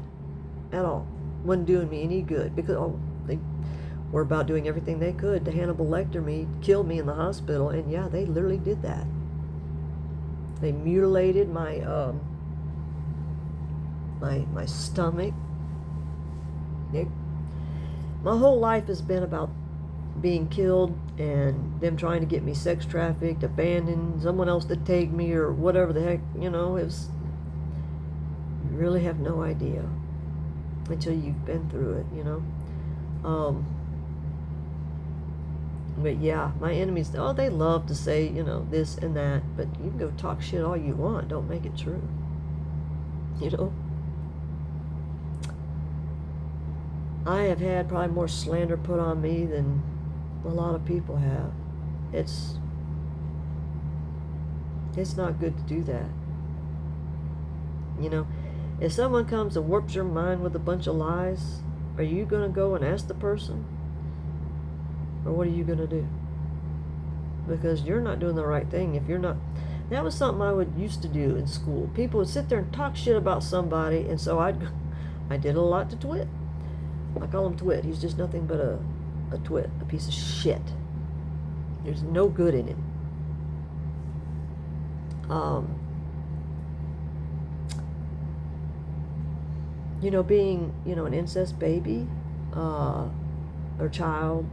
at all. Wasn't doing me any good because they were about doing everything they could to Hannibal Lecter me, kill me in the hospital, and yeah, they literally did that. They mutilated my my stomach. My whole life has been about being killed and them trying to get me sex trafficked, abandoned, someone else to take me or whatever the heck, you really have no idea until you've been through it, But yeah, my enemies, they love to say, this and that, but you can go talk shit all you want, don't make it true. I have had probably more slander put on me than a lot of people have. It's not good to do that. If someone comes and warps your mind with a bunch of lies, are you going to go and ask the person? Or what are you going to do? Because you're not doing the right thing if you're not. That was something I used to do in school. People would sit there and talk shit about somebody, and so I did a lot to Twit. I call him Twit. He's just nothing but a twit, a piece of shit. There's no good in him. Being, an incest baby, or child,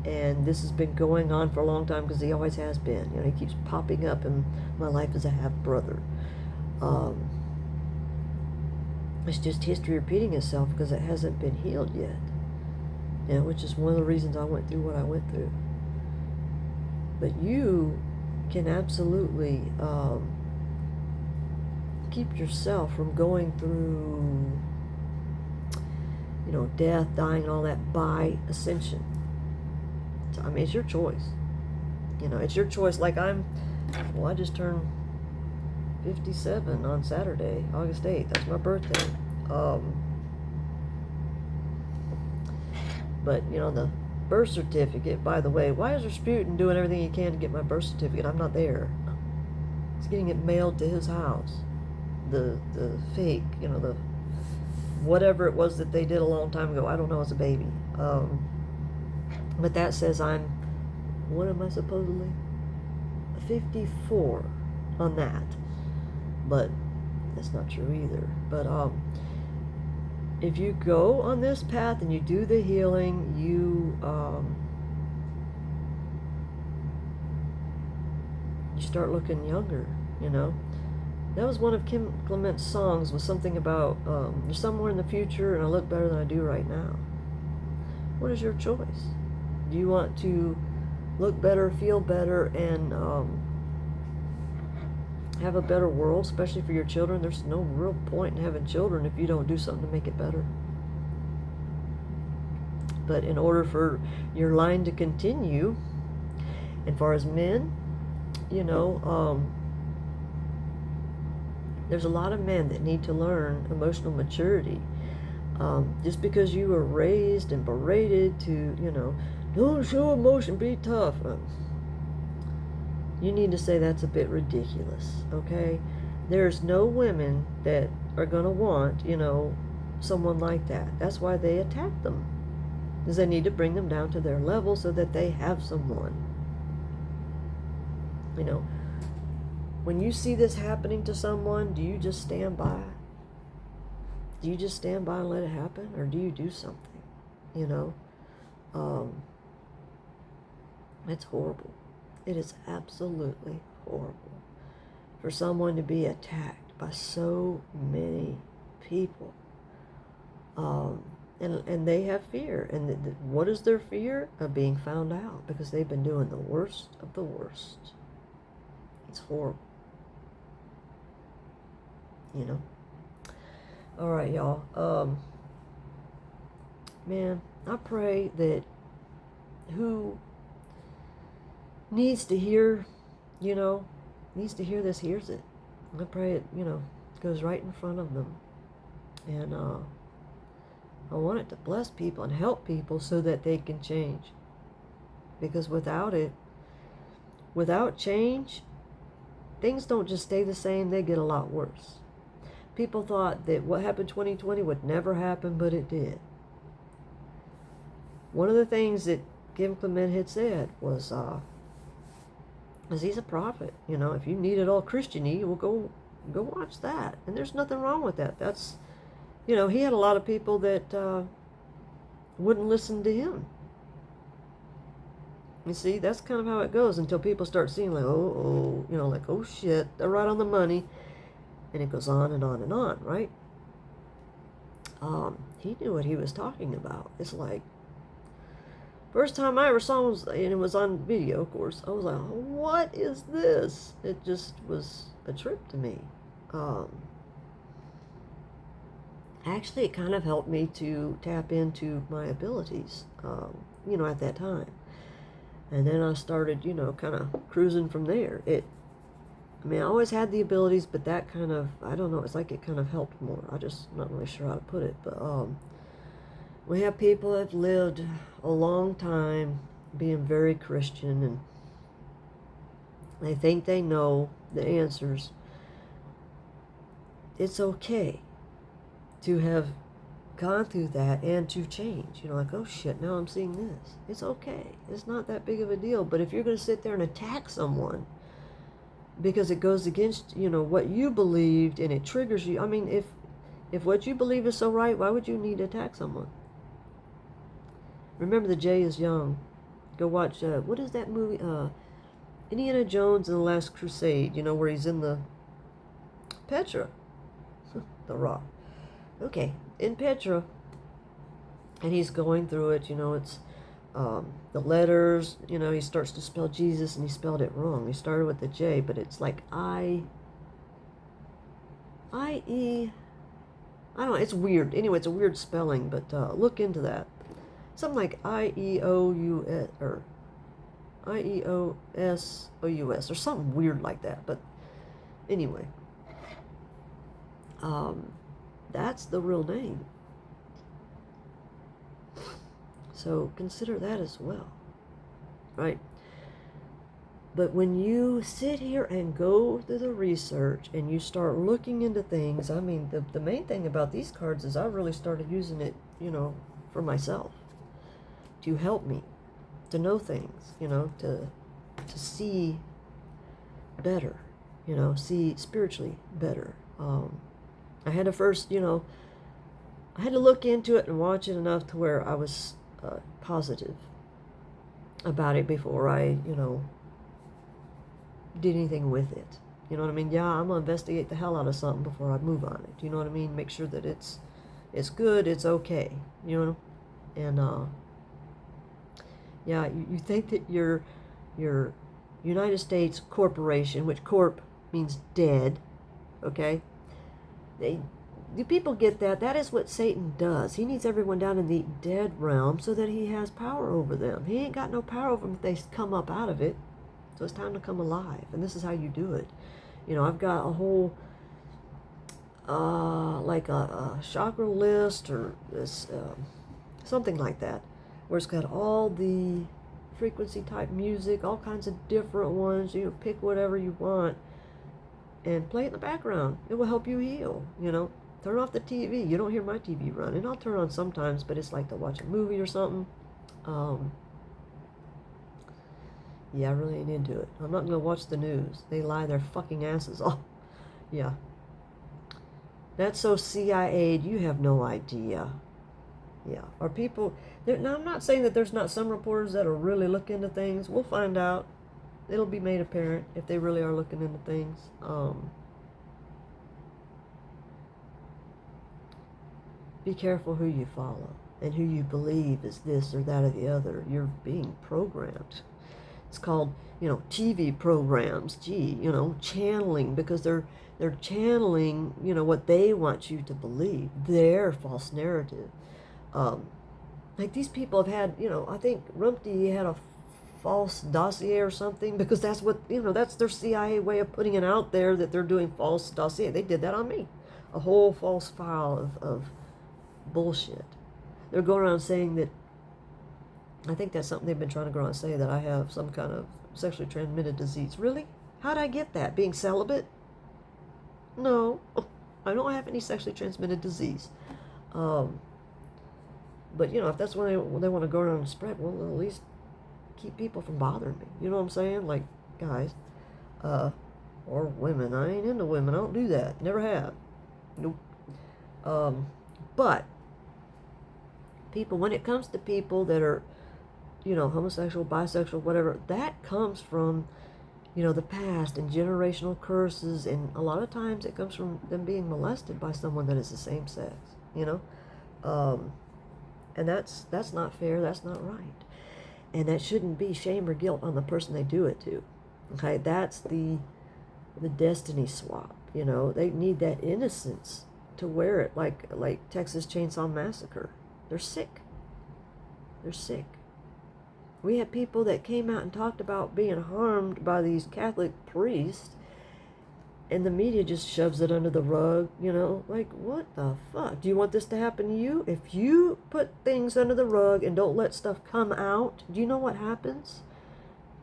and this has been going on for a long time because he always has been. He keeps popping up in my life as a half-brother. It's just history repeating itself because it hasn't been healed yet. Which is one of the reasons I went through what I went through. But you can absolutely keep yourself from going through, death, dying, and all that by ascension. So, it's your choice. It's your choice. Like I just turned 57 on Saturday, August 8th. That's my birthday. But, the birth certificate, by the way, why is Rasputin doing everything he can to get my birth certificate? I'm not there. He's getting it mailed to his house. The fake, the whatever it was that they did a long time ago. I don't know, as a baby. But that says what am I supposedly? 54 on that, but that's not true either. But if you go on this path and you do the healing, you start looking younger, you know. That was one of Kim Clement's songs, was something about you're somewhere in the future and I look better than I do right now. What is your choice? Do you want to look better, feel better, and have a better world, especially for your children? There's no real point in having children if you don't do something to make it better. But in order for your line to continue, and far as men, you know, there's a lot of men that need to learn emotional maturity. Just because you were raised and berated to, you know, don't show emotion, be tough. You need to say that's a bit ridiculous, okay? There's no women that are going to want, you know, someone like that. That's why they attack them, because they need to bring them down to their level so that they have someone. You know, when you see this happening to someone, do you just stand by? Do you just stand by and let it happen? Or do you do something? You know? It's horrible. It is absolutely horrible for someone to be attacked by so many people. And they have fear. And what is their fear? Of being found out, because they've been doing the worst of the worst. It's horrible. You know? All right, y'all. Man, I pray that who needs to hear, you know, needs to hear this, hears it. I pray it, you know, goes right in front of them. And I want it to bless people and help people so that they can change. Because without it, without change, things don't just stay the same, they get a lot worse. People thought that what happened in 2020 would never happen, but it did. One of the things that Kim Clement had said was he's a prophet. You know, if you need it all Christian-y, well, go watch that. And there's nothing wrong with that. That's, you know, he had a lot of people that wouldn't listen to him. You see, that's kind of how it goes until people start seeing like, you know, like, oh shit, they're right on the money. And it goes on and on and on, right? He knew what he was talking about. It's like, first time I ever saw him, and it was on video, of course, I was like, what is this? It just was a trip to me. Actually, it kind of helped me to tap into my abilities, you know, at that time. And then I started, you know, kind of cruising from there. I mean, I always had the abilities, but that kind of, I don't know, it's like it kind of helped more. I just, I'm not really sure how to put it, but we have people that have lived a long time being very Christian, and they think they know the answers. It's okay to have gone through that and to change. You know, like, oh shit, now I'm seeing this. It's okay. It's not that big of a deal. But if you're going to sit there and attack someone because it goes against, you know, what you believed and it triggers you. I mean, if what you believe is so right, why would you need to attack someone? Remember, the Jay is young. Go watch, what is that movie? Indiana Jones and the Last Crusade, you know, where he's in the Petra. The Rock. Okay, in Petra, and he's going through it, you know, it's the letters, you know, he starts to spell Jesus and he spelled it wrong. He started with the J, but it's like I don't know, it's weird. Anyway, it's a weird spelling, but look into that. Something like I-E-O-U-S, or I-E-O-S-O-U-S, or something weird like that. But anyway, that's the real name. So consider that as well, right? But when you sit here and go through the research and you start looking into things, I mean, the main thing about these cards is I really started using it, you know, for myself, to help me, to know things, you know, to see better, see spiritually better. I had to first, I had to look into it and watch it enough to where I was positive about it before I, did anything with it. You know what I mean? Yeah, I'm gonna investigate the hell out of something before I move on it. You know what I mean? Make sure that it's good, it's okay. And yeah, you think that your United States corporation, which corp means dead, okay? Do people get that? That is what Satan does. He needs everyone down in the dead realm so that he has power over them. He ain't got no power over them if they come up out of it. So it's time to come alive. And this is how you do it. I've got a whole, like a chakra list or this, something like that, where it's got all the frequency type music, all kinds of different ones. Pick whatever you want and play it in the background. It will help you heal, Turn off the TV. You don't hear my TV running. I'll turn on sometimes, but it's like to watch a movie or something. Yeah, I really ain't into it. I'm not going to watch the news. They lie their fucking asses off. Yeah. That's so CIA'd, you have no idea. Yeah. Are people... Now, I'm not saying that there's not some reporters that are really looking into things. We'll find out. It'll be made apparent if they really are looking into things. Be careful who you follow and who you believe is this or that or the other. You're being programmed. It's called, TV programs. Channeling, because they're channeling, what they want you to believe, their false narrative. Like these people have had, I think Rumpty had a false dossier or something, because that's what, that's their CIA way of putting it out there, that they're doing false dossier. They did that on me. A whole false file of bullshit. They're going around saying that, I think that's something they've been trying to go around and say, that I have some kind of sexually transmitted disease. Really? How'd I get that? Being celibate? No, I don't have any sexually transmitted disease. But, if that's what they want to go around and spread, well, at least keep people from bothering me. You know what I'm saying? Like, guys, or women. I ain't into women. I don't do that. Never have. Nope. But people, when it comes to people that are, homosexual, bisexual, whatever, that comes from, the past and generational curses, and a lot of times it comes from them being molested by someone that is the same sex, and that's not fair, that's not right, and that shouldn't be shame or guilt on the person they do it to. Okay, that's the destiny swap. They need that innocence to wear it, like Texas Chainsaw Massacre. They're sick. They're sick. We had people that came out and talked about being harmed by these Catholic priests, and the media just shoves it under the rug, like, what the fuck? Do you want this to happen to you? If you put things under the rug and don't let stuff come out, do you know what happens?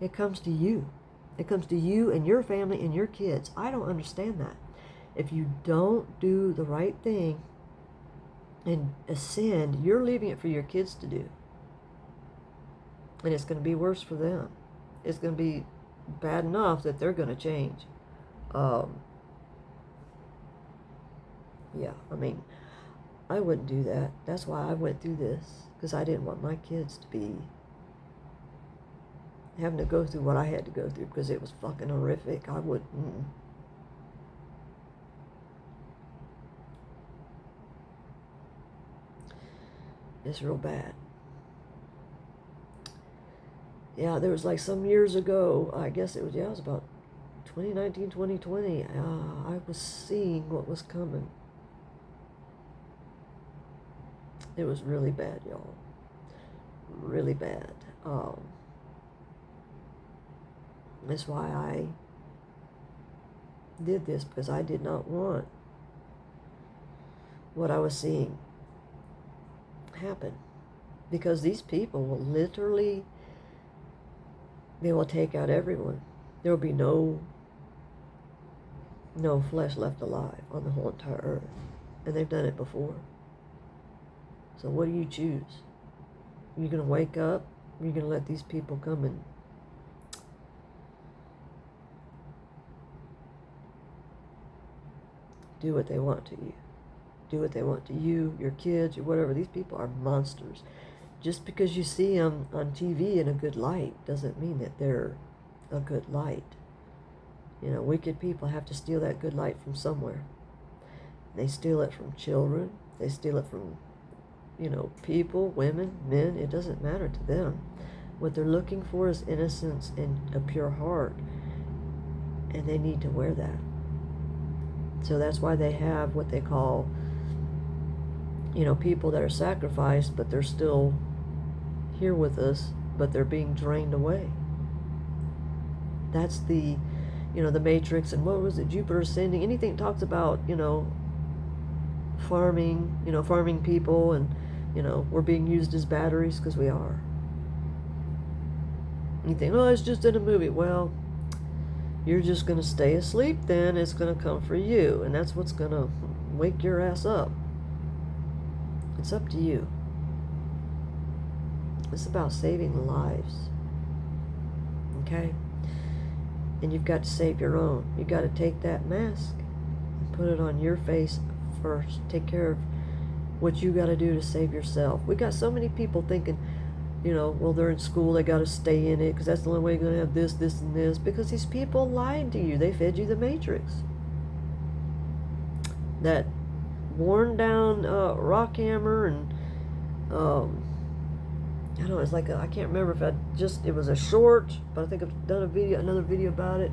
It comes to you. It comes to you and your family and your kids. I don't understand that. If you don't do the right thing and ascend, you're leaving it for your kids to do. And it's going to be worse for them. It's going to be bad enough that they're going to change. Yeah, I mean, I wouldn't do that. That's why I went through this, because I didn't want my kids to be having to go through what I had to go through, because it was fucking horrific. I wouldn't. It's real bad. Yeah, there was like some years ago, I guess it was about 2019, 2020, I was seeing what was coming. It was really bad, y'all. Really bad. That's why I did this, because I did not want what I was seeing happen. Because these people will literally, they will take out everyone. There will be no flesh left alive on the whole entire earth. And they've done it before. So what do you choose? You're going to wake up? Or you're going to let these people come and do what they want to you. Do what they want to you, your kids, or whatever. These people are monsters. Just because you see them on TV in a good light doesn't mean that they're a good light. You know, wicked people have to steal that good light from somewhere. They steal it from children. They steal it from, you know, people, women, men. It doesn't matter to them. What they're looking for is innocence and a pure heart. And they need to wear that. So that's why they have what they call, you know, people that are sacrificed, but they're still here with us, but they're being drained away. That's the, you know, the Matrix, and what was it, Jupiter ascending, anything that talks about, you know, farming, you know, farming people, and, you know, we're being used as batteries, because we are. You think, oh, it's just in a movie. Well, you're just going to stay asleep then. It's going to come for you, and that's what's going to wake your ass up. It's up to you. It's about saving lives. Okay? And you've got to save your own. You've got to take that mask and put it on your face first. Take care of what you got to do to save yourself. We got so many people thinking, you know, well, they're in school, they got to stay in it because that's the only way you're going to have this, this, and this. Because these people lied to you. They fed you the Matrix. That worn down rock hammer, and I don't know, it's like I can't remember if it was a short, but I think I've done another video about it.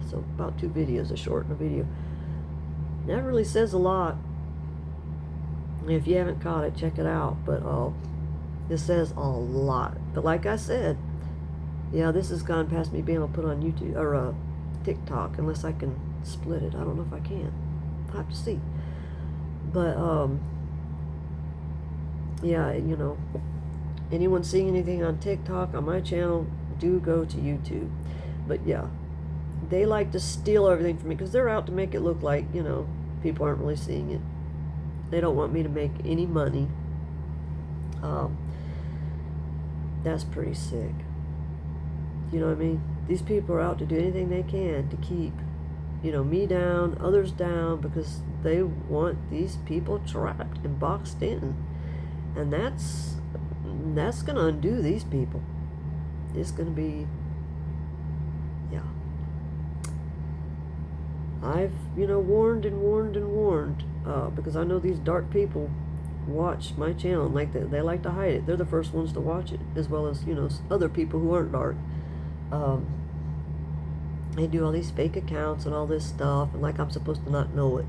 So about 2 videos, a short and a video. That really says a lot. If you haven't caught it, check it out. But it says a lot. But like I said, yeah, this has gone past me being able to put on YouTube or TikTok, unless I can split it. I don't know if I can. I'll have to see. But yeah, you know, anyone seeing anything on TikTok, on my channel, do go to YouTube. But yeah, they like to steal everything from me because they're out to make it look like, you know, people aren't really seeing it. They don't want me to make any money. That's pretty sick. You know what I mean? These people are out to do anything they can to keep, you know, me down, others down, because they want these people trapped and boxed in. And that's going to undo these people. It's going to be, yeah. I've, you know, warned and warned and warned, because I know these dark people watch my channel, and like they like to hide it. They're the first ones to watch it, as well as, you know, other people who aren't dark. They do all these fake accounts and all this stuff, and like I'm supposed to not know it.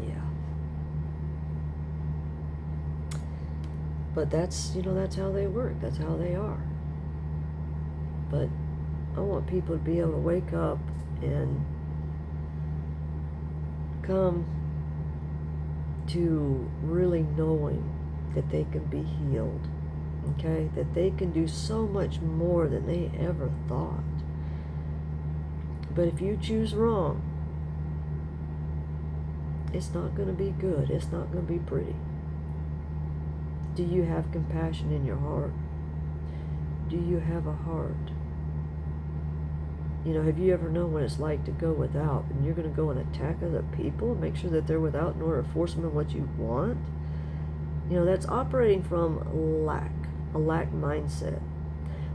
Yeah. But that's, you know, that's how they work. That's how they are. But I want people to be able to wake up and come to really knowing that they can be healed. Okay? That they can do so much more than they ever thought. But if you choose wrong, it's not going to be good. It's not going to be pretty. Do you have compassion in your heart? Do you have a heart? You know, have you ever known what it's like to go without, and you're going to go and attack other people and make sure that they're without in order to force them in what you want? You know, that's operating from lack, a lack mindset,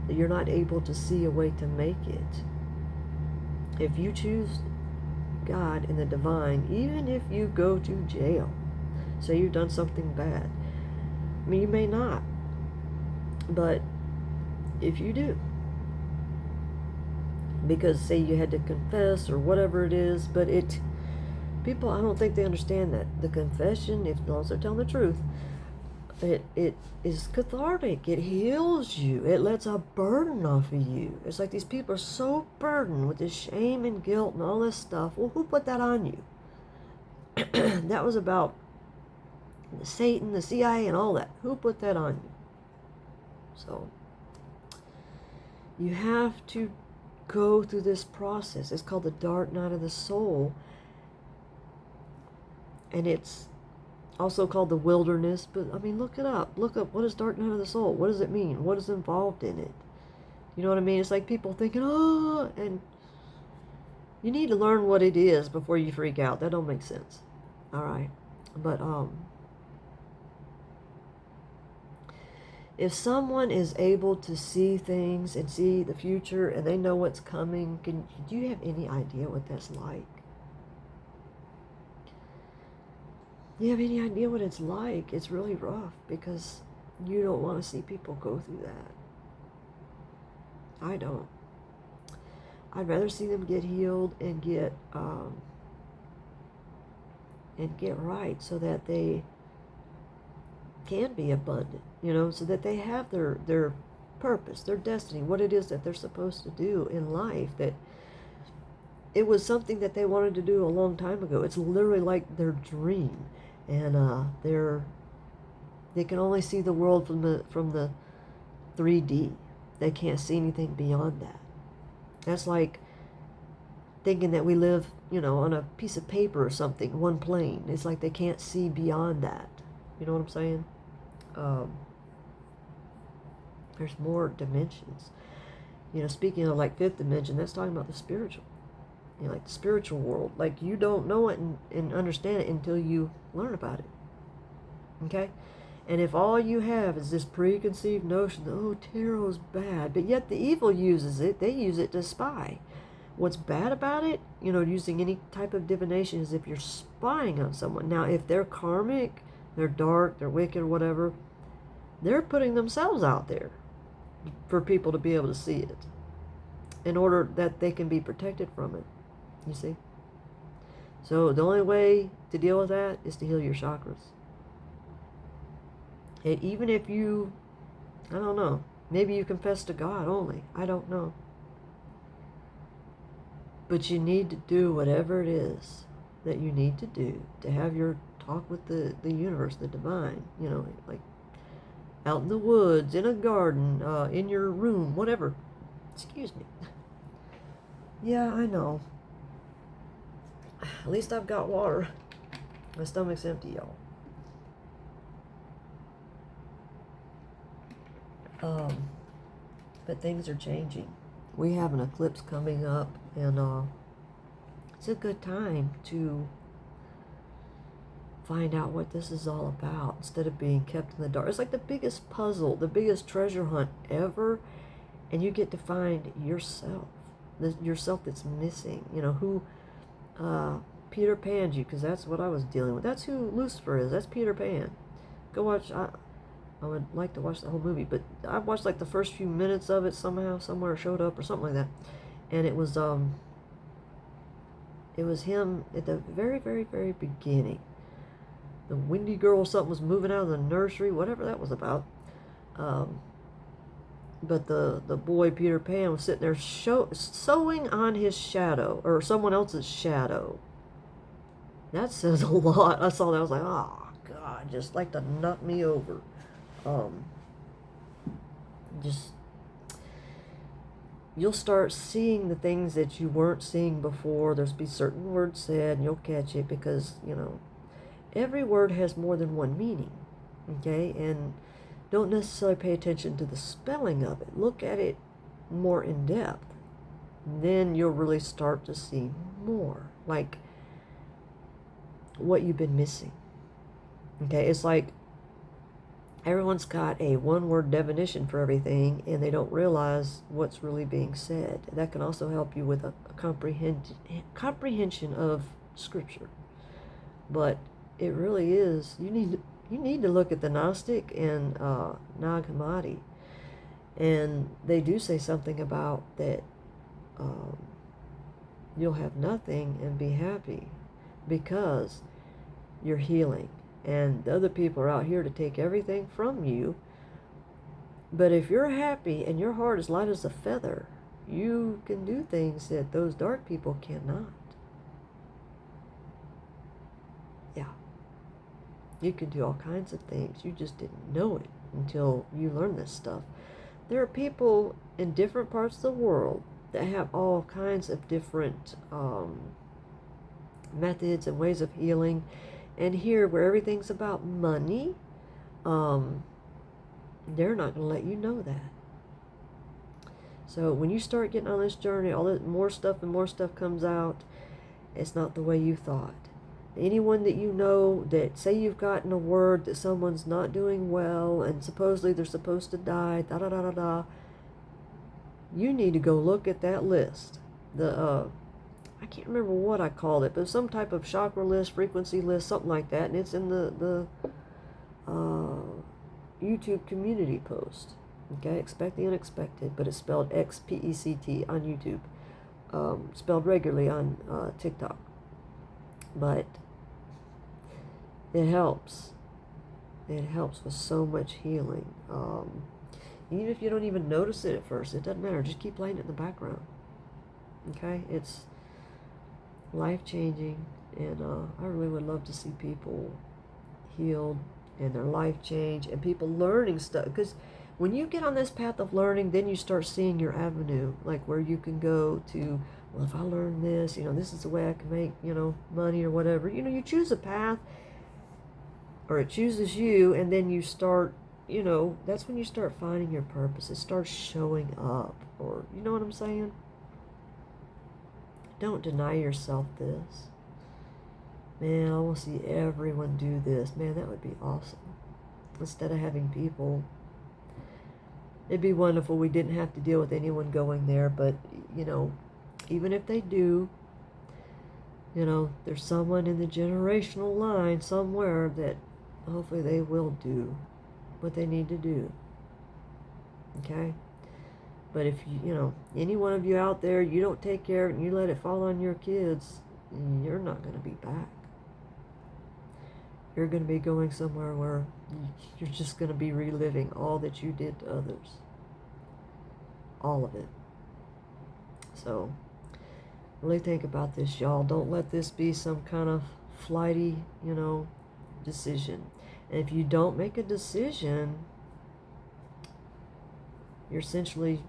that you're not able to see a way to make it. If you choose God and the divine, even if you go to jail, say you've done something bad, I mean, you may not, but if you do, because say you had to confess or whatever it is, but people, I don't think they understand that. The confession, if as long as they're telling the truth, it is cathartic. It heals you. It lets a burden off of you. It's like these people are so burdened with this shame and guilt and all this stuff. Well, who put that on you? That was about Satan, the CIA, and all that. Who put that on you? So you have to go through this process. It's called the dark night of the soul, and it's also called the wilderness. But I mean, look it up. Look up what is dark night of the soul. What does it mean? What is involved in it? You know what I mean? It's like people thinking, oh, and you need to learn what it is before you freak out. That don't make sense. All right. But if someone is able to see things and see the future and they know what's coming, do you have any idea what that's like? Do you have any idea what it's like? It's really rough because you don't want to see people go through that. I don't. I'd rather see them get healed and get right so that they can be abundant, you know, so that they have their purpose, their destiny, what it is that they're supposed to do in life, that it was something that they wanted to do a long time ago. It's literally like their dream, and they can only see the world from the 3D. They can't see anything beyond that. That's like thinking that we live, you know, on a piece of paper or something, one plane. It's like they can't see beyond that. You know what I'm saying? There's more dimensions. You know, speaking of like fifth dimension, that's talking about the spiritual. You know, like the spiritual world. Like you don't know it and understand it until you learn about it. Okay? And if all you have is this preconceived notion that, oh, tarot's bad, but yet the evil uses it, they use it to spy. What's bad about it, you know, using any type of divination is if you're spying on someone. Now, if they're karmic, they're dark, they're wicked, or whatever, they're putting themselves out there for people to be able to see it in order that they can be protected from it. You see? So the only way to deal with that is to heal your chakras. And even if you, I don't know, maybe you confess to God only. I don't know. But you need to do whatever it is that you need to do to have your talk with the universe, the divine, you know, like out in the woods, in a garden, in your room, whatever. Excuse me. Yeah, I know. At least I've got water. My stomach's empty, y'all. But things are changing. We have an eclipse coming up, and it's a good time to find out what this is all about instead of being kept in the dark. It's like the biggest puzzle, the biggest treasure hunt ever, and you get to find yourself, yourself that's missing. You know, who Peter Pan's you, because that's what I was dealing with. That's who Lucifer is. That's Peter Pan. Go watch. I would like to watch the whole movie, but I watched like the first few minutes of it somehow, somewhere showed up or something like that, and it was him at the very, very, very beginning. The windy girl, something was moving out of the nursery, whatever that was about. But the boy Peter Pan was sitting there sewing on his shadow, or someone else's shadow. That says a lot. I saw that, I was like, oh God, just like to knock me over. Just, you'll start seeing the things that you weren't seeing before. There's be certain words said, and you'll catch it because, you know, every word has more than one meaning, okay? And don't necessarily pay attention to the spelling of it. Look at it more in depth. Then you'll really start to see more, like what you've been missing, okay? It's like everyone's got a one-word definition for everything, and they don't realize what's really being said. That can also help you with a comprehension of Scripture. But it really is, you need to look at the Gnostic and Nag Hammadi, and they do say something about that you'll have nothing and be happy because you're healing. And the other people are out here to take everything from you. But if you're happy and your heart is light as a feather, you can do things that those dark people cannot. Yeah. You can do all kinds of things. You just didn't know it until you learn this stuff. There are people in different parts of the world that have all kinds of different methods and ways of healing. And here, where everything's about money, they're not going to let you know that. So when you start getting on this journey, all that more stuff and more stuff comes out. It's not the way you thought. Anyone that you know that, say you've gotten a word that someone's not doing well and supposedly they're supposed to die, da da da da da, you need to go look at that list. I can't remember what I called it, but some type of chakra list, frequency list, something like that, and it's in the YouTube community post. Okay, expect the unexpected, but it's spelled XPECT on YouTube, spelled regularly on TikTok. But it helps. It helps with so much healing. Even if you don't even notice it at first, it doesn't matter. Just keep playing it in the background. Okay, it's life-changing, and I really would love to see people healed and their life change, and people learning stuff. Because when you get on this path of learning, then you start seeing your avenue, like where you can go to. Well, if I learn this, this is the way I can make, money or whatever. You choose a path, or it chooses you, and then you start, that's when you start finding your purpose. It starts showing up, or, you know what I'm saying? Don't deny yourself this. Man, I want to see everyone do this. Man, that would be awesome. Instead of having people, it'd be wonderful. We didn't have to deal with anyone going there, but, even if they do, there's someone in the generational line somewhere that hopefully they will do what they need to do. Okay? But if any one of you out there, you don't take care of it and you let it fall on your kids, you're not going to be back. You're going to be going somewhere where you're just going to be reliving all that you did to others. All of it. So, really think about this, y'all. Don't let this be some kind of flighty, decision. And if you don't make a decision, you're essentially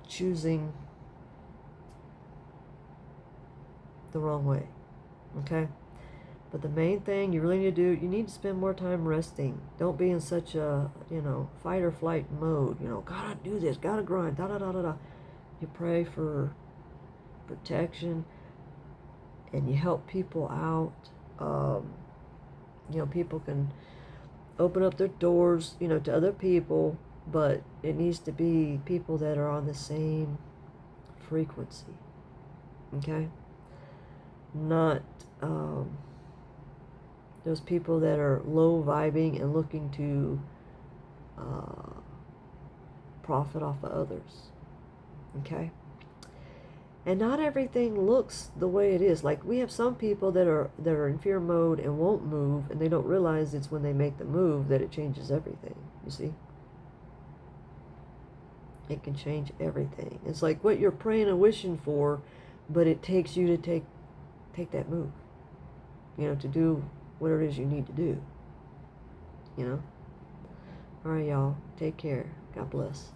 choosing the wrong way. Okay? But the main thing you really need to do, you need to spend more time resting. Don't be in such a, fight or flight mode. Gotta do this, gotta grind, da da da da da. You pray for protection, and you help people out. People can open up their doors, to other people, but it needs to be people that are on the same frequency. Okay? Not those people that are low vibing and looking to profit off of others. Okay? And not everything looks the way it is. Like, we have some people that are in fear mode and won't move, and they don't realize it's when they make the move that it changes everything. You see? It can change everything. It's like what you're praying and wishing for, but it takes you to take that move. To do whatever it is you need to do. All right, y'all. Take care. God bless.